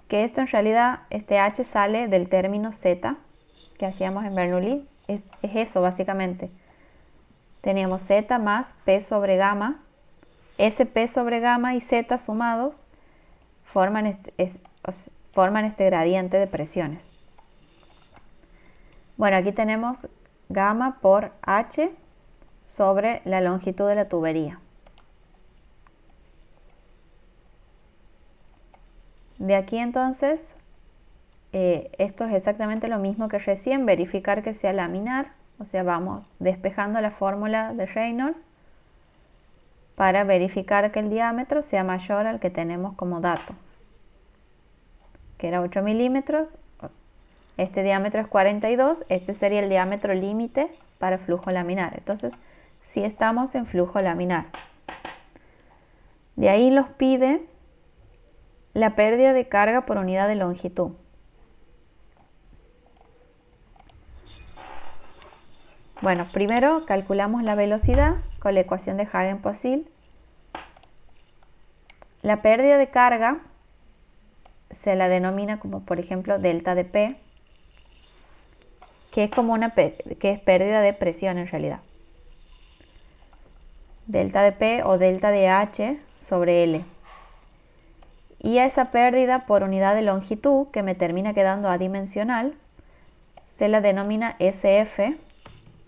que esto en realidad, este H sale del término Z que hacíamos en Bernoulli. Es eso básicamente. Teníamos Z más P sobre gamma. Ese P sobre gamma y Z sumados forman este gradiente de presiones. Bueno, aquí tenemos gamma por H sobre la longitud de la tubería. De aquí entonces, esto es exactamente lo mismo que recién, verificar que sea laminar, o sea, vamos despejando la fórmula de Reynolds para verificar que el diámetro sea mayor al que tenemos como dato, que era 8 milímetros. Este diámetro es 42, este sería el diámetro límite para flujo laminar. Entonces, sí estamos en flujo laminar. De ahí los pide la pérdida de carga por unidad de longitud. Bueno, primero calculamos la velocidad con la ecuación de Hagen-Poiseuille. La pérdida de carga se la denomina como, por ejemplo, delta de P, que es como que es pérdida de presión en realidad. Delta de P o delta de H sobre L. Y a esa pérdida por unidad de longitud, que me termina quedando adimensional, se la denomina SF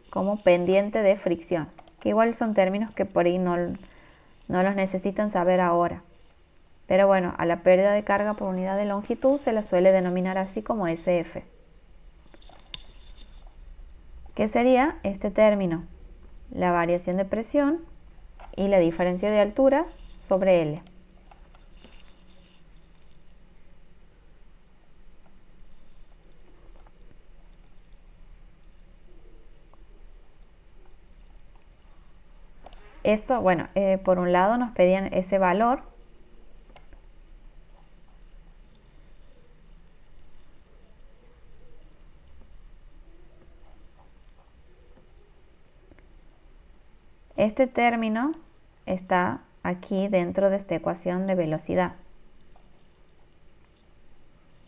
como pendiente de fricción, que igual son términos que por ahí no los necesitan saber ahora. Pero bueno, a la pérdida de carga por unidad de longitud se la suele denominar así como SF. ¿Qué sería este término? La variación de presión y la diferencia de alturas sobre L. Eso, bueno, por un lado nos pedían ese valor. Este término está aquí dentro de esta ecuación de velocidad.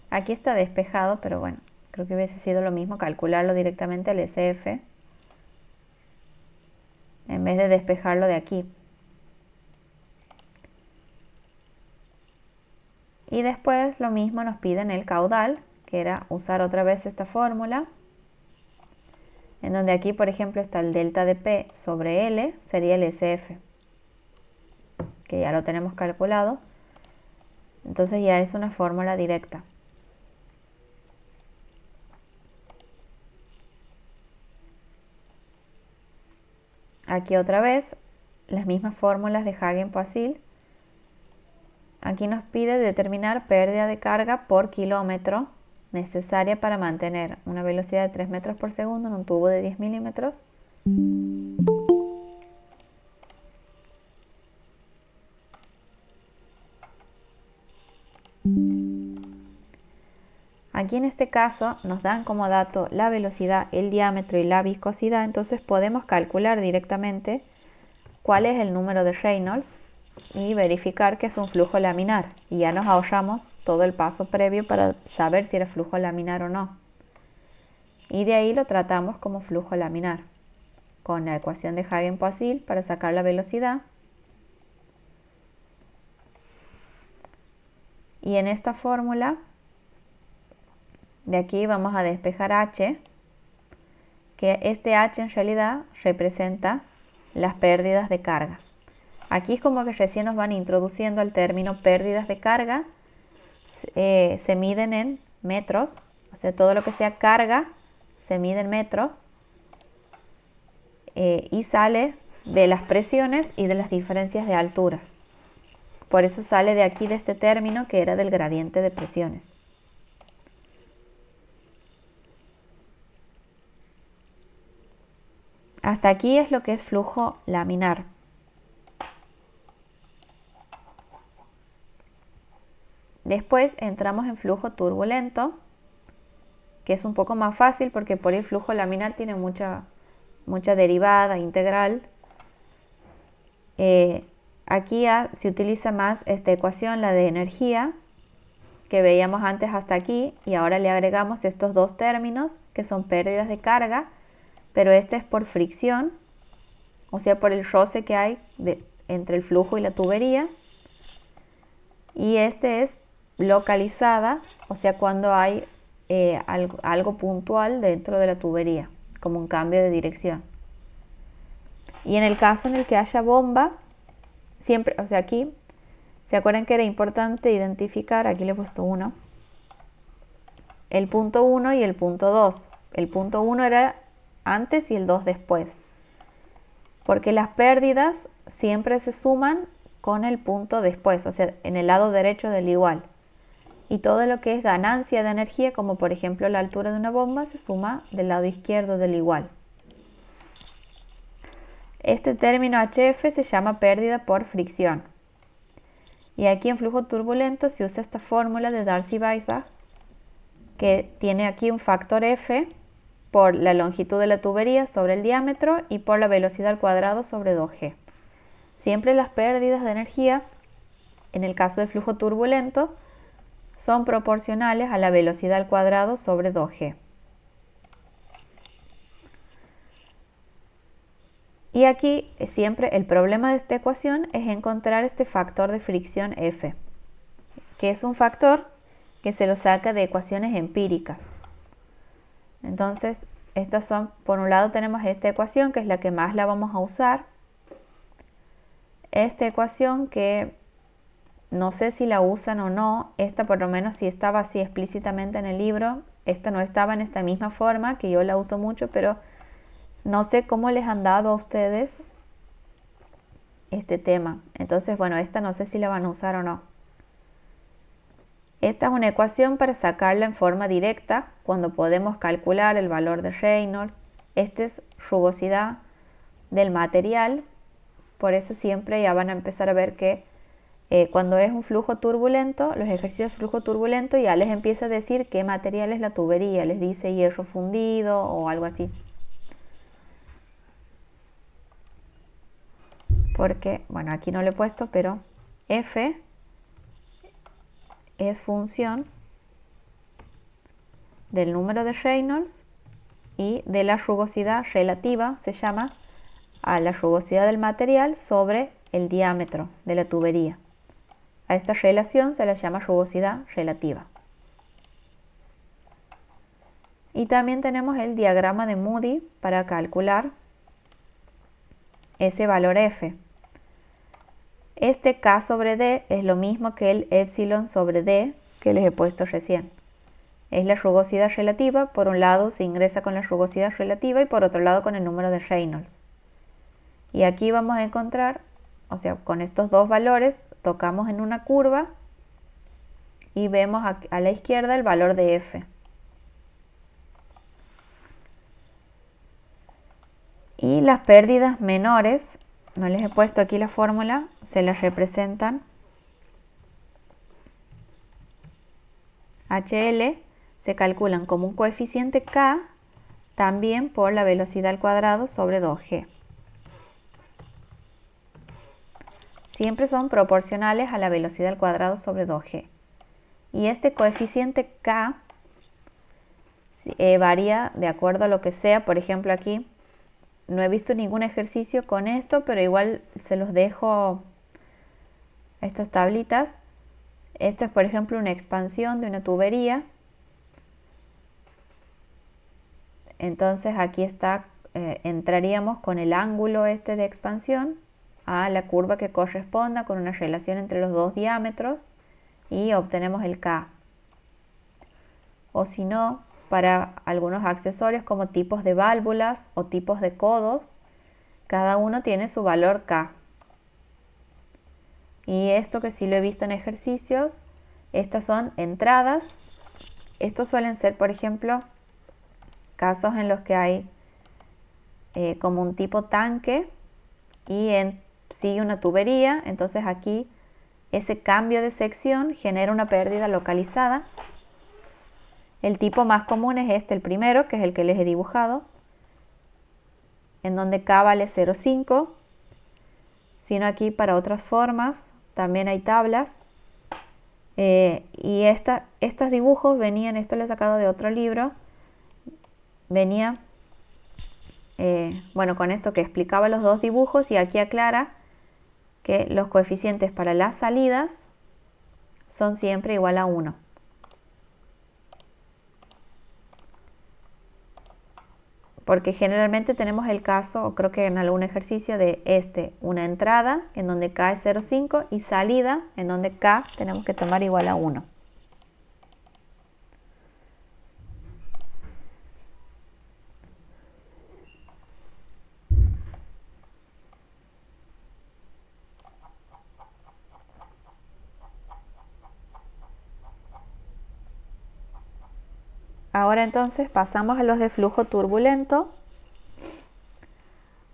Aquí está despejado, pero bueno, creo que hubiese sido lo mismo calcularlo directamente al SF en vez de despejarlo de aquí. Y después lo mismo nos piden el caudal, que era usar otra vez esta fórmula, en donde aquí, por ejemplo, está el delta de P sobre L, sería el SF, que ya lo tenemos calculado. Entonces ya es una fórmula directa. Aquí otra vez, las mismas fórmulas de Hagen-Poiseuille. Aquí nos pide determinar pérdida de carga por kilómetro necesaria para mantener una velocidad de 3 metros por segundo en un tubo de 10 milímetros. Aquí en este caso nos dan como dato la velocidad, el diámetro y la viscosidad, entonces podemos calcular directamente cuál es el número de Reynolds y verificar que es un flujo laminar, y ya nos ahorramos todo el paso previo para saber si era flujo laminar o no. Y de ahí lo tratamos como flujo laminar con la ecuación de Hagen-Poiseuille para sacar la velocidad. Y en esta fórmula de aquí vamos a despejar H, que este H en realidad representa las pérdidas de carga. Aquí es como que recién nos van introduciendo al término pérdidas de carga. Se miden en metros, o sea, todo lo que sea carga se mide en metros y sale de las presiones y de las diferencias de altura. Por eso sale de aquí, de este término que era del gradiente de presiones. Hasta aquí es lo que es flujo laminar. Después entramos en flujo turbulento, que es un poco más fácil porque por el flujo laminar tiene mucha derivada, integral. Aquí se utiliza más esta ecuación, la de energía, que veíamos antes hasta aquí, y ahora le agregamos estos dos términos que son pérdidas de carga, pero este es por fricción, o sea, por el roce que hay entre el flujo y la tubería, y este es localizada, o sea, cuando hay algo puntual dentro de la tubería, como un cambio de dirección. Y en el caso en el que haya bomba, siempre, o sea, aquí, ¿se acuerdan que era importante identificar? Aquí le he puesto 1. El punto 1 y el punto 2. El punto 1 era antes y el 2 después. Porque las pérdidas siempre se suman con el punto después, o sea, en el lado derecho del igual. Y todo lo que es ganancia de energía, como por ejemplo la altura de una bomba, se suma del lado izquierdo del igual. Este término HF se llama pérdida por fricción. Y aquí en flujo turbulento se usa esta fórmula de Darcy-Weisbach, que tiene aquí un factor F por la longitud de la tubería sobre el diámetro y por la velocidad al cuadrado sobre 2G. Siempre las pérdidas de energía, en el caso de flujo turbulento, son proporcionales a la velocidad al cuadrado sobre 2G. Y aquí siempre el problema de esta ecuación es encontrar este factor de fricción F, que es un factor que se lo saca de ecuaciones empíricas. Entonces, estas son, por un lado tenemos esta ecuación que es la que más la vamos a usar. Esta ecuación que no sé si la usan o no, esta por lo menos sí estaba así explícitamente en el libro, esta no estaba en esta misma forma, que yo la uso mucho, pero no sé cómo les han dado a ustedes este tema. Entonces, bueno, esta no sé si la van a usar o no. Esta es una ecuación para sacarla en forma directa cuando podemos calcular el valor de Reynolds. Esta es rugosidad del material, por eso siempre ya van a empezar a ver que cuando es un flujo turbulento, los ejercicios de flujo turbulento ya les empieza a decir qué material es la tubería, les dice hierro fundido o algo así. Porque, bueno, aquí no lo he puesto, pero F es función del número de Reynolds y de la rugosidad relativa, se llama, a la rugosidad del material sobre el diámetro de la tubería. A esta relación se la llama rugosidad relativa. Y también tenemos el diagrama de Moody para calcular ese valor F. Este K sobre D es lo mismo que el epsilon sobre D que les he puesto recién. Es la rugosidad relativa, por un lado se ingresa con la rugosidad relativa y por otro lado con el número de Reynolds. Y aquí vamos a encontrar, o sea, con estos dos valores tocamos en una curva y vemos a la izquierda el valor de F. Y las pérdidas menores, no les he puesto aquí la fórmula, se las representan HL, se calculan como un coeficiente K también por la velocidad al cuadrado sobre 2G. Siempre son proporcionales a la velocidad al cuadrado sobre 2G. Y este coeficiente K varía de acuerdo a lo que sea. Por ejemplo, aquí no he visto ningún ejercicio con esto, pero igual se los dejo estas tablitas. Esto es, por ejemplo, una expansión de una tubería. Entonces aquí está, entraríamos con el ángulo este de expansión a la curva que corresponda con una relación entre los dos diámetros y obtenemos el K. O si no, para algunos accesorios como tipos de válvulas o tipos de codos, cada uno tiene su valor K. Y esto que sí lo he visto en ejercicios, estas son entradas. Estos suelen ser, por ejemplo, casos en los que hay como un tipo tanque y sigue una tubería. Entonces aquí ese cambio de sección genera una pérdida localizada. El tipo más común es este, el primero, que es el que les he dibujado, en donde K vale 0,5. Sino aquí para otras formas también hay tablas. Y estos dibujos venían, esto lo he sacado de otro libro, venía, bueno, con esto que explicaba los dos dibujos, y aquí aclara que los coeficientes para las salidas son siempre igual a 1. Porque generalmente tenemos el caso, o creo que en algún ejercicio, de una entrada en donde K es 0,5 y salida en donde K tenemos que tomar igual a 1. Ahora entonces pasamos a los de flujo turbulento.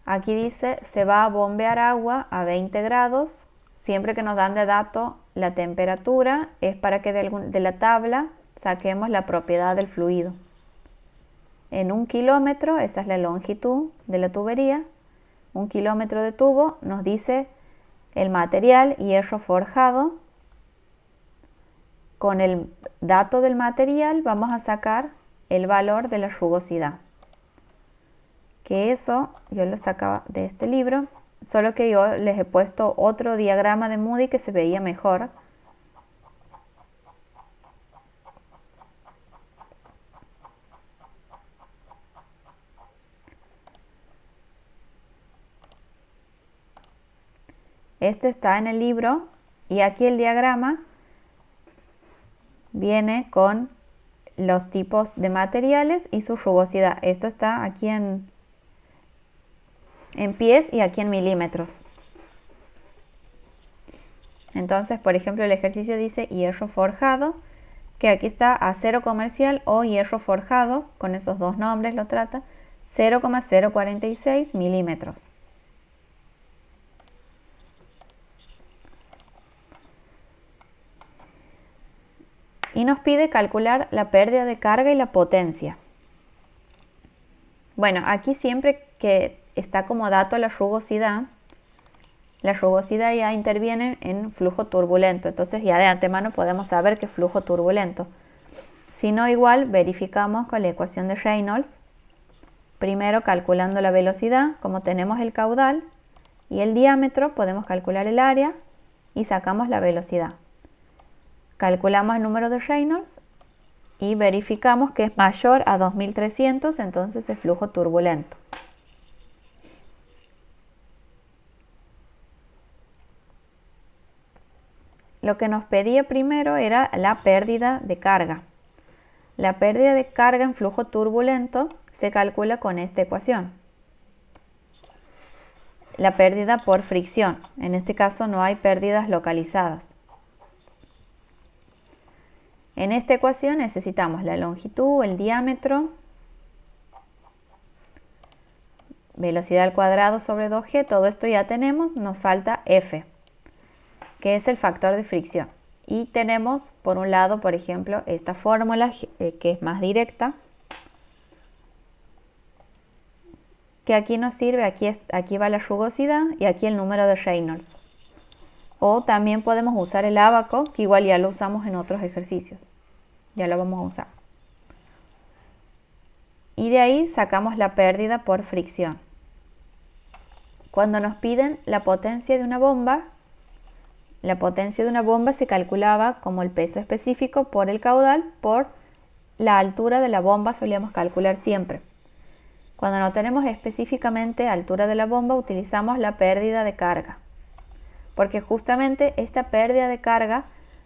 Aquí dice, se va a bombear agua a 20 grados. Siempre que nos dan de dato la temperatura es para que de la tabla saquemos la propiedad del fluido. En 1 kilómetro, esa es la longitud de la tubería, 1 kilómetro de tubo, nos dice el material hierro forjado. Con el dato del material vamos a sacar el valor de la rugosidad. Que eso yo lo sacaba de este libro, solo que yo les he puesto otro diagrama de Moody que se veía mejor. Este está en el libro y aquí el diagrama viene con los tipos de materiales y su rugosidad. Esto está aquí en pies y aquí en milímetros. Entonces, por ejemplo, el ejercicio dice hierro forjado, que aquí está acero comercial o hierro forjado, con esos dos nombres lo trata, 0,046 milímetros. Y nos pide calcular la pérdida de carga y la potencia. Bueno, aquí siempre que está como dato la rugosidad ya interviene en flujo turbulento. Entonces ya de antemano podemos saber que es flujo turbulento. Si no, igual verificamos con la ecuación de Reynolds. Primero calculando la velocidad, como tenemos el caudal y el diámetro, podemos calcular el área y sacamos la velocidad. Calculamos el número de Reynolds y verificamos que es mayor a 2300, entonces es flujo turbulento. Lo que nos pedía primero era la pérdida de carga. La pérdida de carga en flujo turbulento se calcula con esta ecuación. La pérdida por fricción. En este caso no hay pérdidas localizadas. En esta ecuación necesitamos la longitud, el diámetro, velocidad al cuadrado sobre 2g, todo esto ya tenemos, nos falta F, que es el factor de fricción. Y tenemos, por un lado, por ejemplo, esta fórmula que es más directa, que aquí nos sirve, aquí va la rugosidad y aquí el número de Reynolds. O también podemos usar el ábaco, que igual ya lo usamos en otros ejercicios. Ya lo vamos a usar. Y de ahí sacamos la pérdida por fricción. Cuando nos piden la potencia de una bomba se calculaba como el peso específico por el caudal, por la altura de la bomba solíamos calcular siempre. Cuando no tenemos específicamente altura de la bomba, utilizamos la pérdida de carga, porque justamente esta pérdida de carga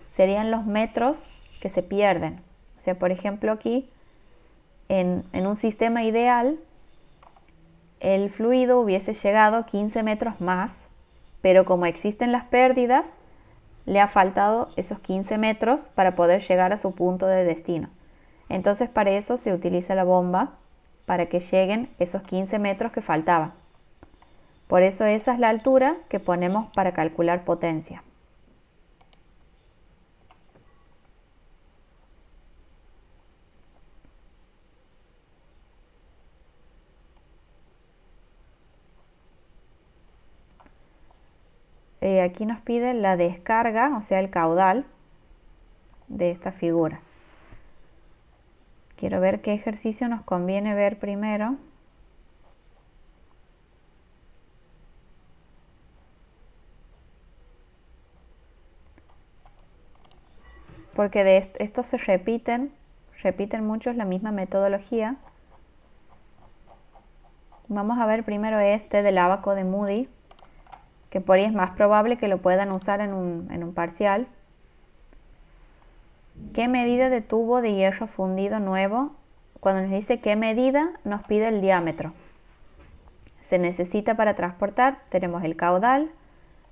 serían los metros que se pierden. O sea, por ejemplo, aquí en un sistema ideal, el fluido hubiese llegado 15 metros más, pero como existen las pérdidas, le ha faltado esos 15 metros para poder llegar a su punto de destino. Entonces, para eso se utiliza la bomba, para que lleguen esos 15 metros que faltaban. Por eso esa es la altura que ponemos para calcular potencia. Aquí nos pide la descarga, o sea, el caudal de esta figura. Quiero ver qué ejercicio nos conviene ver primero. Porque de estos se repiten muchos la misma metodología. Vamos a ver primero este del ábaco de Moody, que por ahí es más probable que lo puedan usar en un parcial. ¿Qué medida de tubo de hierro fundido nuevo? Cuando nos dice qué medida, nos pide el diámetro. Se necesita para transportar, tenemos el caudal,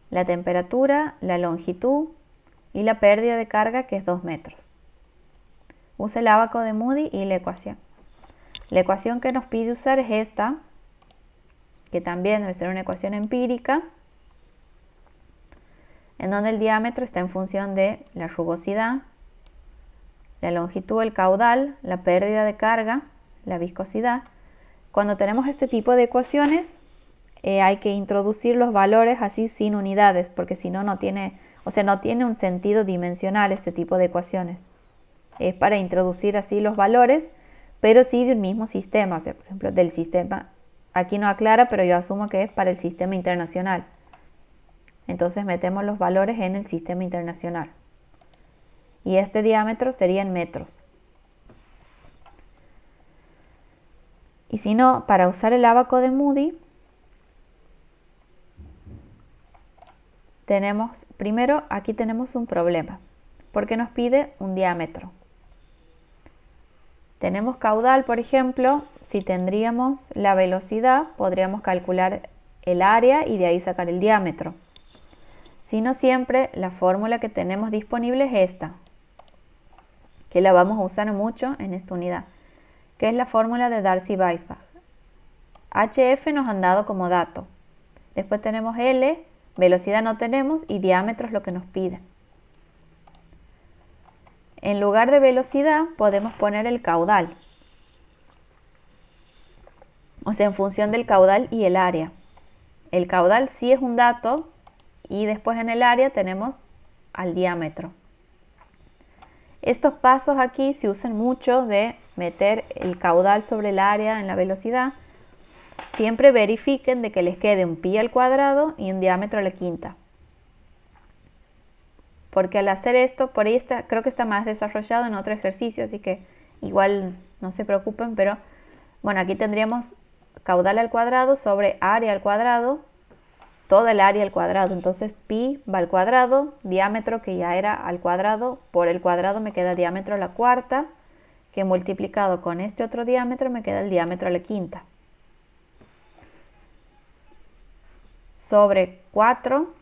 la temperatura, la longitud y la pérdida de carga, que es 2 metros. Usa el ábaco de Moody y la ecuación. La ecuación que nos pide usar es esta, que también debe ser una ecuación empírica, en donde el diámetro está en función de la rugosidad, la longitud, el caudal, la pérdida de carga, la viscosidad. Cuando tenemos este tipo de ecuaciones, hay que introducir los valores así sin unidades, porque si no, no tiene un sentido dimensional este tipo de ecuaciones. Es para introducir así los valores, pero sí de un mismo sistema. O sea, por ejemplo, del sistema, aquí no aclara, pero yo asumo que es para el sistema internacional. Entonces metemos los valores en el sistema internacional. Y este diámetro sería en metros. Y si no, para usar el ábaco de Moody, primero aquí tenemos un problema, porque nos pide un diámetro. Tenemos caudal, por ejemplo, si tendríamos la velocidad, podríamos calcular el área y de ahí sacar el diámetro. Si no, siempre la fórmula que tenemos disponible es esta, que la vamos a usar mucho en esta unidad, que es la fórmula de Darcy-Weisbach. HF nos han dado como dato. Después tenemos L, velocidad no tenemos y diámetro es lo que nos pide. En lugar de velocidad podemos poner el caudal, o sea, en función del caudal y el área. El caudal sí es un dato y después en el área tenemos al diámetro. Estos pasos aquí se usan mucho de meter el caudal sobre el área en la velocidad. Siempre verifiquen de que les quede un pi al cuadrado y un diámetro a la quinta. Porque al hacer esto, por ahí creo que está más desarrollado en otro ejercicio, así que igual no se preocupen, pero bueno, aquí tendríamos caudal al cuadrado sobre área al cuadrado, toda el área al cuadrado. Entonces pi va al cuadrado, diámetro que ya era al cuadrado, por el cuadrado me queda diámetro a la cuarta, que multiplicado con este otro diámetro me queda el diámetro a la quinta. Sobre 4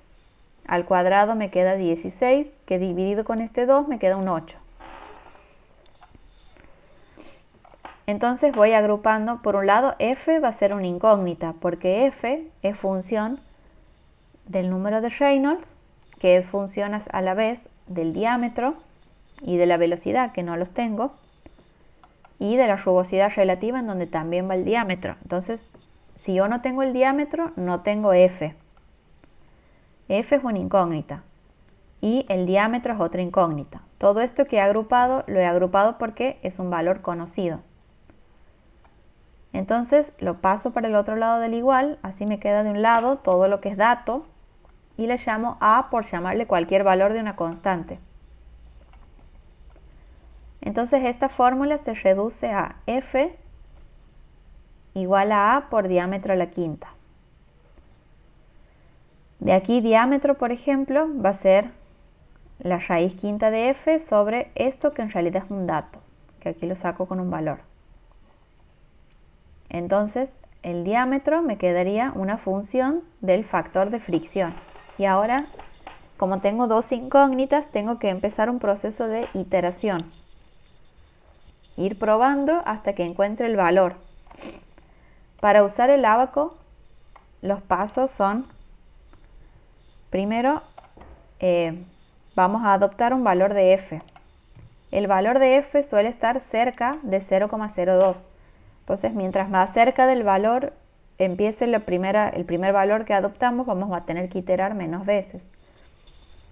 al cuadrado me queda 16, que dividido con este 2 me queda un 8. Entonces voy agrupando. Por un lado, f va a ser una incógnita, porque f es función del número de Reynolds, que es función a la vez del diámetro y de la velocidad, que no los tengo, y de la rugosidad relativa, en donde también va el diámetro. Entonces, si yo no tengo el diámetro, no tengo f. F es una incógnita y el diámetro es otra incógnita. Todo esto que he agrupado, lo he agrupado porque es un valor conocido. Entonces lo paso para el otro lado del igual, así me queda de un lado todo lo que es dato y le llamo A por llamarle cualquier valor de una constante. Entonces esta fórmula se reduce a F igual a A por diámetro a la quinta. De aquí diámetro, por ejemplo, va a ser la raíz quinta de f sobre esto que en realidad es un dato, que aquí lo saco con un valor. Entonces, el diámetro me quedaría una función del factor de fricción. Y ahora, como tengo dos incógnitas, tengo que empezar un proceso de iteración. Ir probando hasta que encuentre el valor. Para usar el ábaco, los pasos son, primero, vamos a adoptar un valor de f. El valor de f suele estar cerca de 0,02. Entonces, mientras más cerca del valor empiece el primer valor que adoptamos, vamos a tener que iterar menos veces.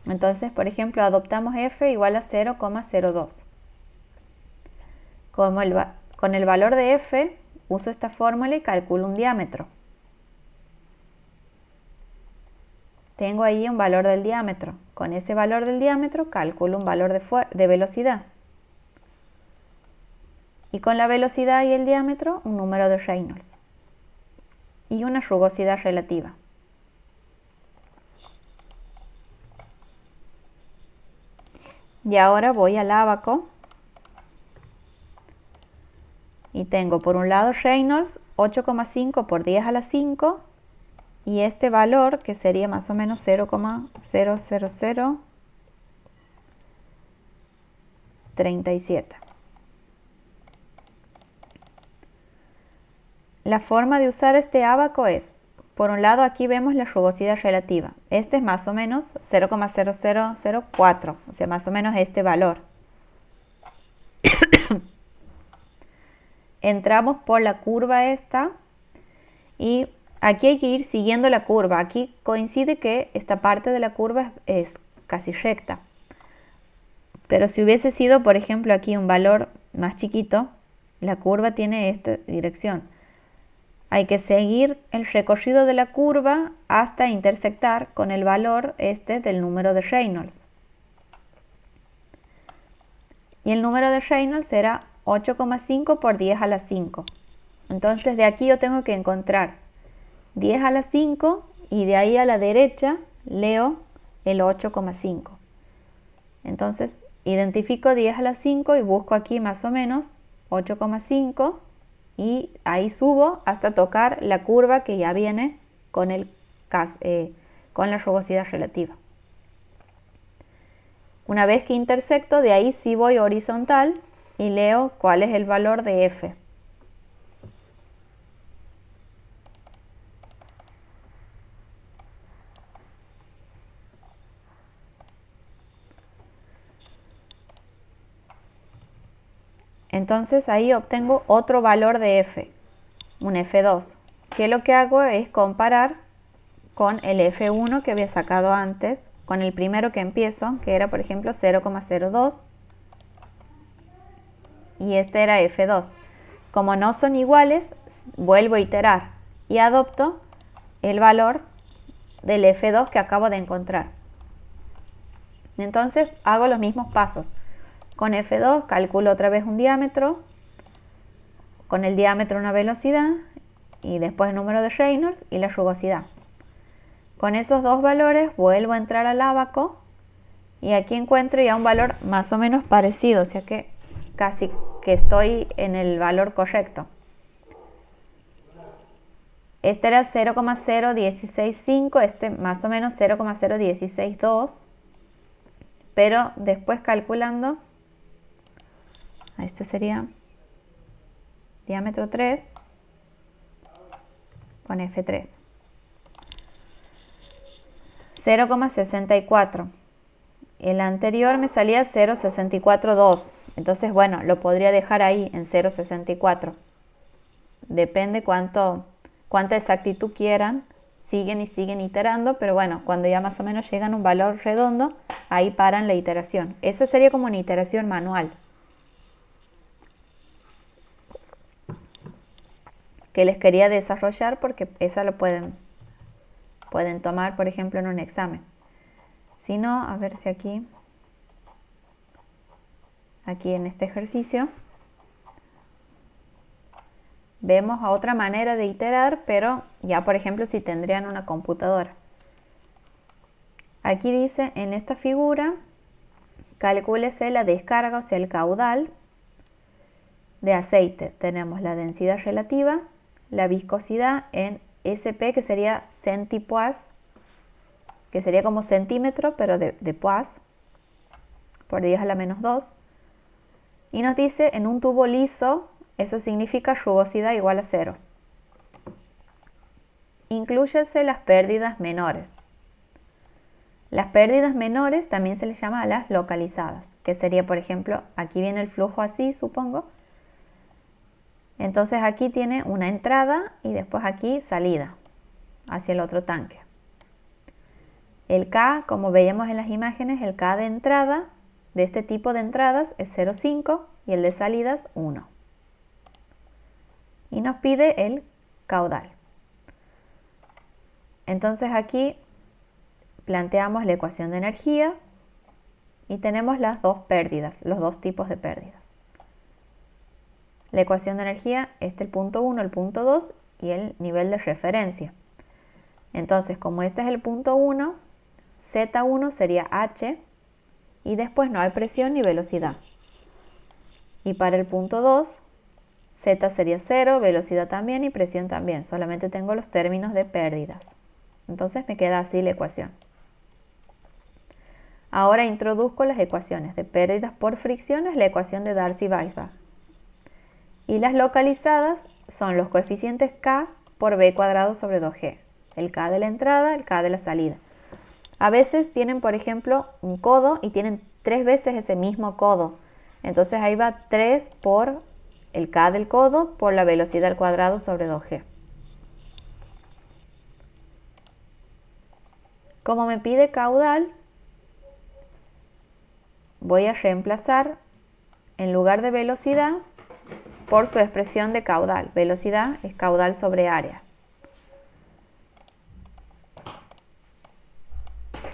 Entonces, por ejemplo, adoptamos f igual a 0,02. Con el valor de f, uso esta fórmula y calculo un diámetro. Tengo ahí un valor del diámetro. Con ese valor del diámetro calculo un valor de velocidad. Y con la velocidad y el diámetro, un número de Reynolds. Y una rugosidad relativa. Y ahora voy al ábaco. Y tengo por un lado Reynolds 8,5 por 10 a la 5. Y este valor, que sería más o menos 0,00037. La forma de usar este ábaco es, por un lado aquí vemos la rugosidad relativa. Este es más o menos 0,0004, o sea, más o menos este valor. Entramos por la curva esta y aquí hay que ir siguiendo la curva. Aquí coincide que esta parte de la curva es casi recta. Pero si hubiese sido, por ejemplo, aquí un valor más chiquito, la curva tiene esta dirección. Hay que seguir el recorrido de la curva hasta intersectar con el valor este del número de Reynolds. Y el número de Reynolds será 8,5 por 10 a la 5. Entonces de aquí yo tengo que encontrar 10 a la 5 y de ahí a la derecha leo el 8,5. Entonces identifico 10 a la 5 y busco aquí más o menos 8,5 y ahí subo hasta tocar la curva que ya viene con la rugosidad relativa. Una vez que intersecto, de ahí sí voy horizontal y leo cuál es el valor de f. Entonces ahí obtengo otro valor de f, un f2, que lo que hago es comparar con el f1 que había sacado antes, con el primero que empiezo, que era por ejemplo 0,02, y este era f2. Como no son iguales, vuelvo a iterar y adopto el valor del f2 que acabo de encontrar. Entonces hago los mismos pasos. Con f2 calculo otra vez un diámetro, con el diámetro una velocidad y después el número de Reynolds y la rugosidad. Con esos dos valores vuelvo a entrar al ábaco y aquí encuentro ya un valor más o menos parecido, o sea que casi que estoy en el valor correcto. Este era 0,0165, este más o menos 0,0162, pero después calculando, este sería diámetro 3 con F3. 0,64. El anterior me salía 0,642. Entonces, bueno, lo podría dejar ahí en 0,64. Depende cuánta exactitud quieran. Siguen y siguen iterando, pero bueno, cuando ya más o menos llegan a un valor redondo, ahí paran la iteración. Esa sería como una iteración manual, que les quería desarrollar porque esa lo pueden tomar, por ejemplo, en un examen. Si no, a ver si aquí en este ejercicio vemos a otra manera de iterar, pero ya por ejemplo si tendrían una computadora. Aquí dice, en esta figura, calcúlese la descarga, o sea el caudal de aceite. Tenemos la densidad relativa, la viscosidad en SP, que sería centipoise, que sería como centímetro, pero de poise, por 10 a la menos 2. Y nos dice, en un tubo liso, eso significa rugosidad igual a 0. Inclúyase las pérdidas menores. Las pérdidas menores también se les llama las localizadas, que sería, por ejemplo, aquí viene el flujo así, supongo. Entonces aquí tiene una entrada y después aquí salida hacia el otro tanque. El K, como veíamos en las imágenes, el K de entrada, de este tipo de entradas, es 0,5 y el de salidas 1. Y nos pide el caudal. Entonces aquí planteamos la ecuación de energía y tenemos las dos pérdidas, los dos tipos de pérdidas. La ecuación de energía es el punto 1, el punto 2 y el nivel de referencia. Entonces, como este es el punto 1, Z1 sería H y después no hay presión ni velocidad. Y para el punto 2, Z sería 0, velocidad también y presión también. Solamente tengo los términos de pérdidas. Entonces me queda así la ecuación. Ahora introduzco las ecuaciones de pérdidas por fricciones, la ecuación de Darcy-Weisbach. Y las localizadas son los coeficientes K por B cuadrado sobre 2G. El K de la entrada, el K de la salida. A veces tienen, por ejemplo, un codo y tienen 3 veces ese mismo codo. Entonces ahí va 3 por el K del codo por la velocidad al cuadrado sobre 2G. Como me pide caudal, voy a reemplazar en lugar de velocidad por su expresión de caudal. Velocidad es caudal sobre área.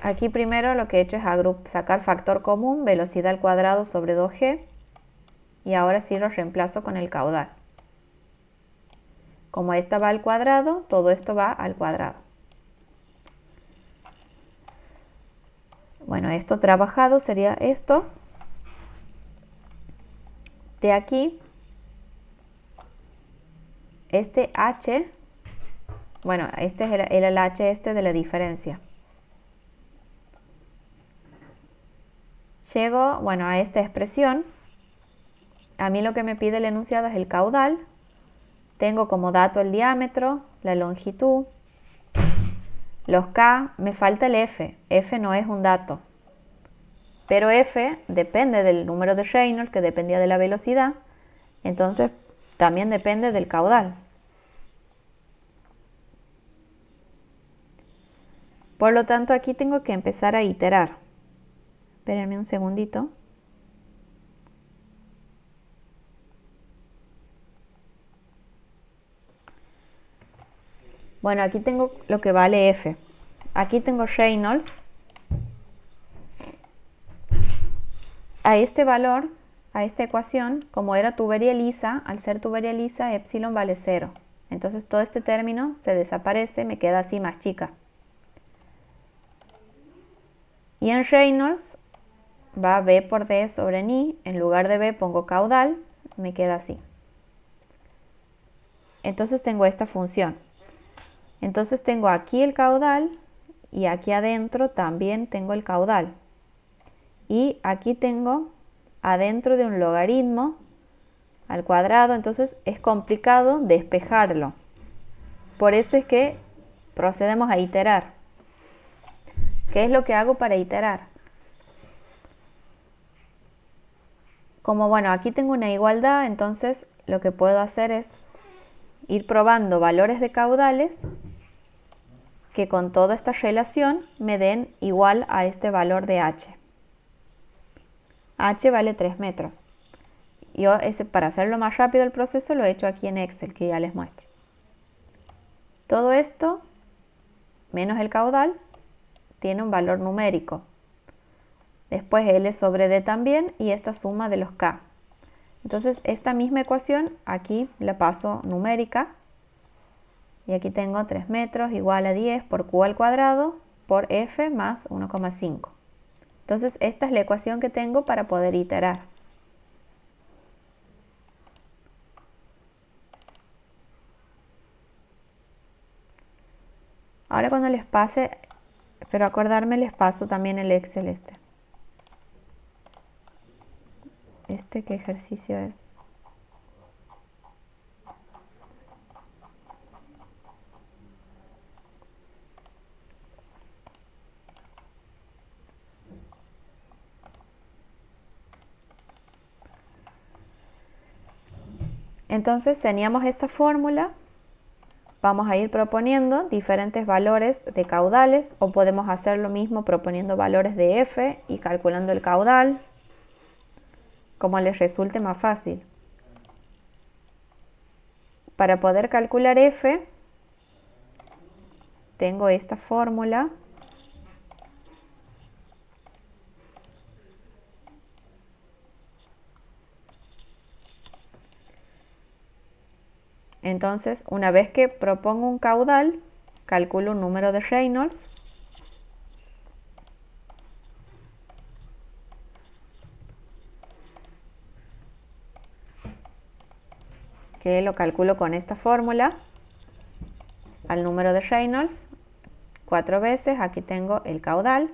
Aquí primero lo que he hecho es sacar factor común, velocidad al cuadrado sobre 2G, y ahora sí lo reemplazo con el caudal. Como esta va al cuadrado, todo esto va al cuadrado. Bueno, esto trabajado sería esto. De aquí, este H, bueno, este es el H este de la diferencia. Llego, bueno, a esta expresión. A mí lo que me pide el enunciado es el caudal. Tengo como dato el diámetro, la longitud, los K, me falta el F. F no es un dato. Pero F depende del número de Reynolds, que dependía de la velocidad. Entonces, también depende del caudal. Por lo tanto, aquí tengo que empezar a iterar. Espérenme un segundito. Bueno, aquí tengo lo que vale F. Aquí tengo Reynolds. A este valor, a esta ecuación, como era tubería lisa, al ser tubería lisa, epsilon vale 0. Entonces todo este término se desaparece, me queda así más chica. Y en Reynolds va B por D sobre Ni. En lugar de B pongo caudal, me queda así. Entonces tengo esta función. Entonces tengo aquí el caudal y aquí adentro también tengo el caudal. Y aquí tengo adentro de un logaritmo al cuadrado, entonces es complicado despejarlo. Por eso es que procedemos a iterar. ¿Qué es lo que hago para iterar? Como bueno, aquí tengo una igualdad, entonces lo que puedo hacer es ir probando valores de caudales que con toda esta relación me den igual a este valor de H. H vale 3 metros. Yo para hacerlo más rápido el proceso lo he hecho aquí en Excel, que ya les muestro. Todo esto, menos el caudal, tiene un valor numérico. Después L sobre D también y esta suma de los K. Entonces esta misma ecuación aquí la paso numérica y aquí tengo 3 metros igual a 10 por q al cuadrado por f más 1,5. Entonces esta es la ecuación que tengo para poder iterar. Ahora cuando les pase, pero acordarme, les paso también el Excel este. ¿Qué ejercicio es? Entonces teníamos esta fórmula. Vamos a ir proponiendo diferentes valores de caudales o podemos hacer lo mismo proponiendo valores de f y calculando el caudal, como les resulte más fácil. Para poder calcular f, tengo esta fórmula. Entonces, una vez que propongo un caudal, calculo un número de Reynolds. Que lo calculo con esta fórmula. Al número de Reynolds, 4 veces, aquí tengo el caudal,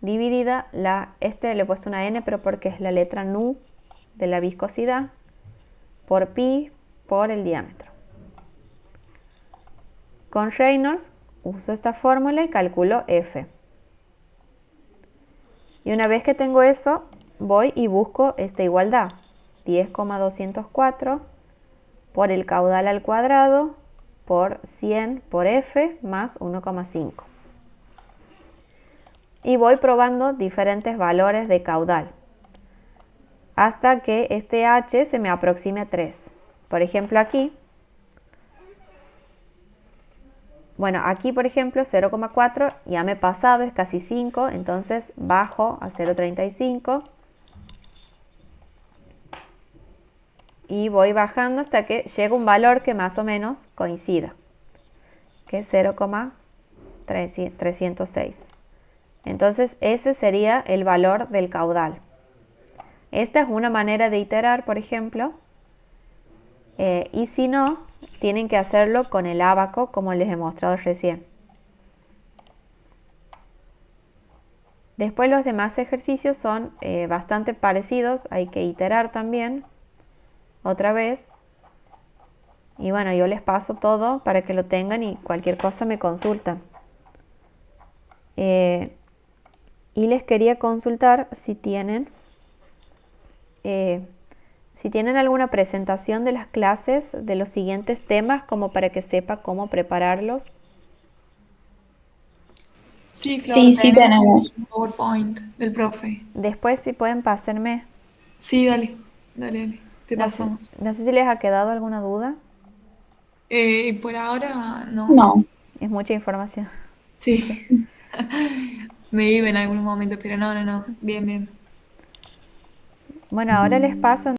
dividida le he puesto una n, pero porque es la letra nu de la viscosidad, por pi por el diámetro. Con Reynolds uso esta fórmula y calculo f. Y una vez que tengo eso, voy y busco esta igualdad. 10,204 por el caudal al cuadrado por 100 por f más 1,5. Y voy probando diferentes valores de caudal hasta que este h se me aproxime a 3. Por ejemplo aquí, aquí por ejemplo 0,4 ya me he pasado, es casi 5, entonces bajo a 0,35 y voy bajando hasta que llega un valor que más o menos coincida, que es 0,306. Entonces ese sería el valor del caudal. Esta es una manera de iterar, por ejemplo, y si no, tienen que hacerlo con el ábaco, como les he mostrado recién. Después los demás ejercicios son bastante parecidos, hay que iterar también, otra vez. Y bueno, yo les paso todo para que lo tengan y cualquier cosa me consultan. Y les quería consultar si tienen alguna presentación de las clases de los siguientes temas, como para que sepa cómo prepararlos.
Sí, claro,
Sí, sí tenemos.
un PowerPoint del profe.
Después si pueden pasarme.
Sí, dale, te
No sé,
pasamos.
no sé si les ha quedado alguna duda.
Por ahora no.
No.
Es mucha información.
Sí, me iba en algunos momentos, pero no, bien.
Bueno, ahora les paso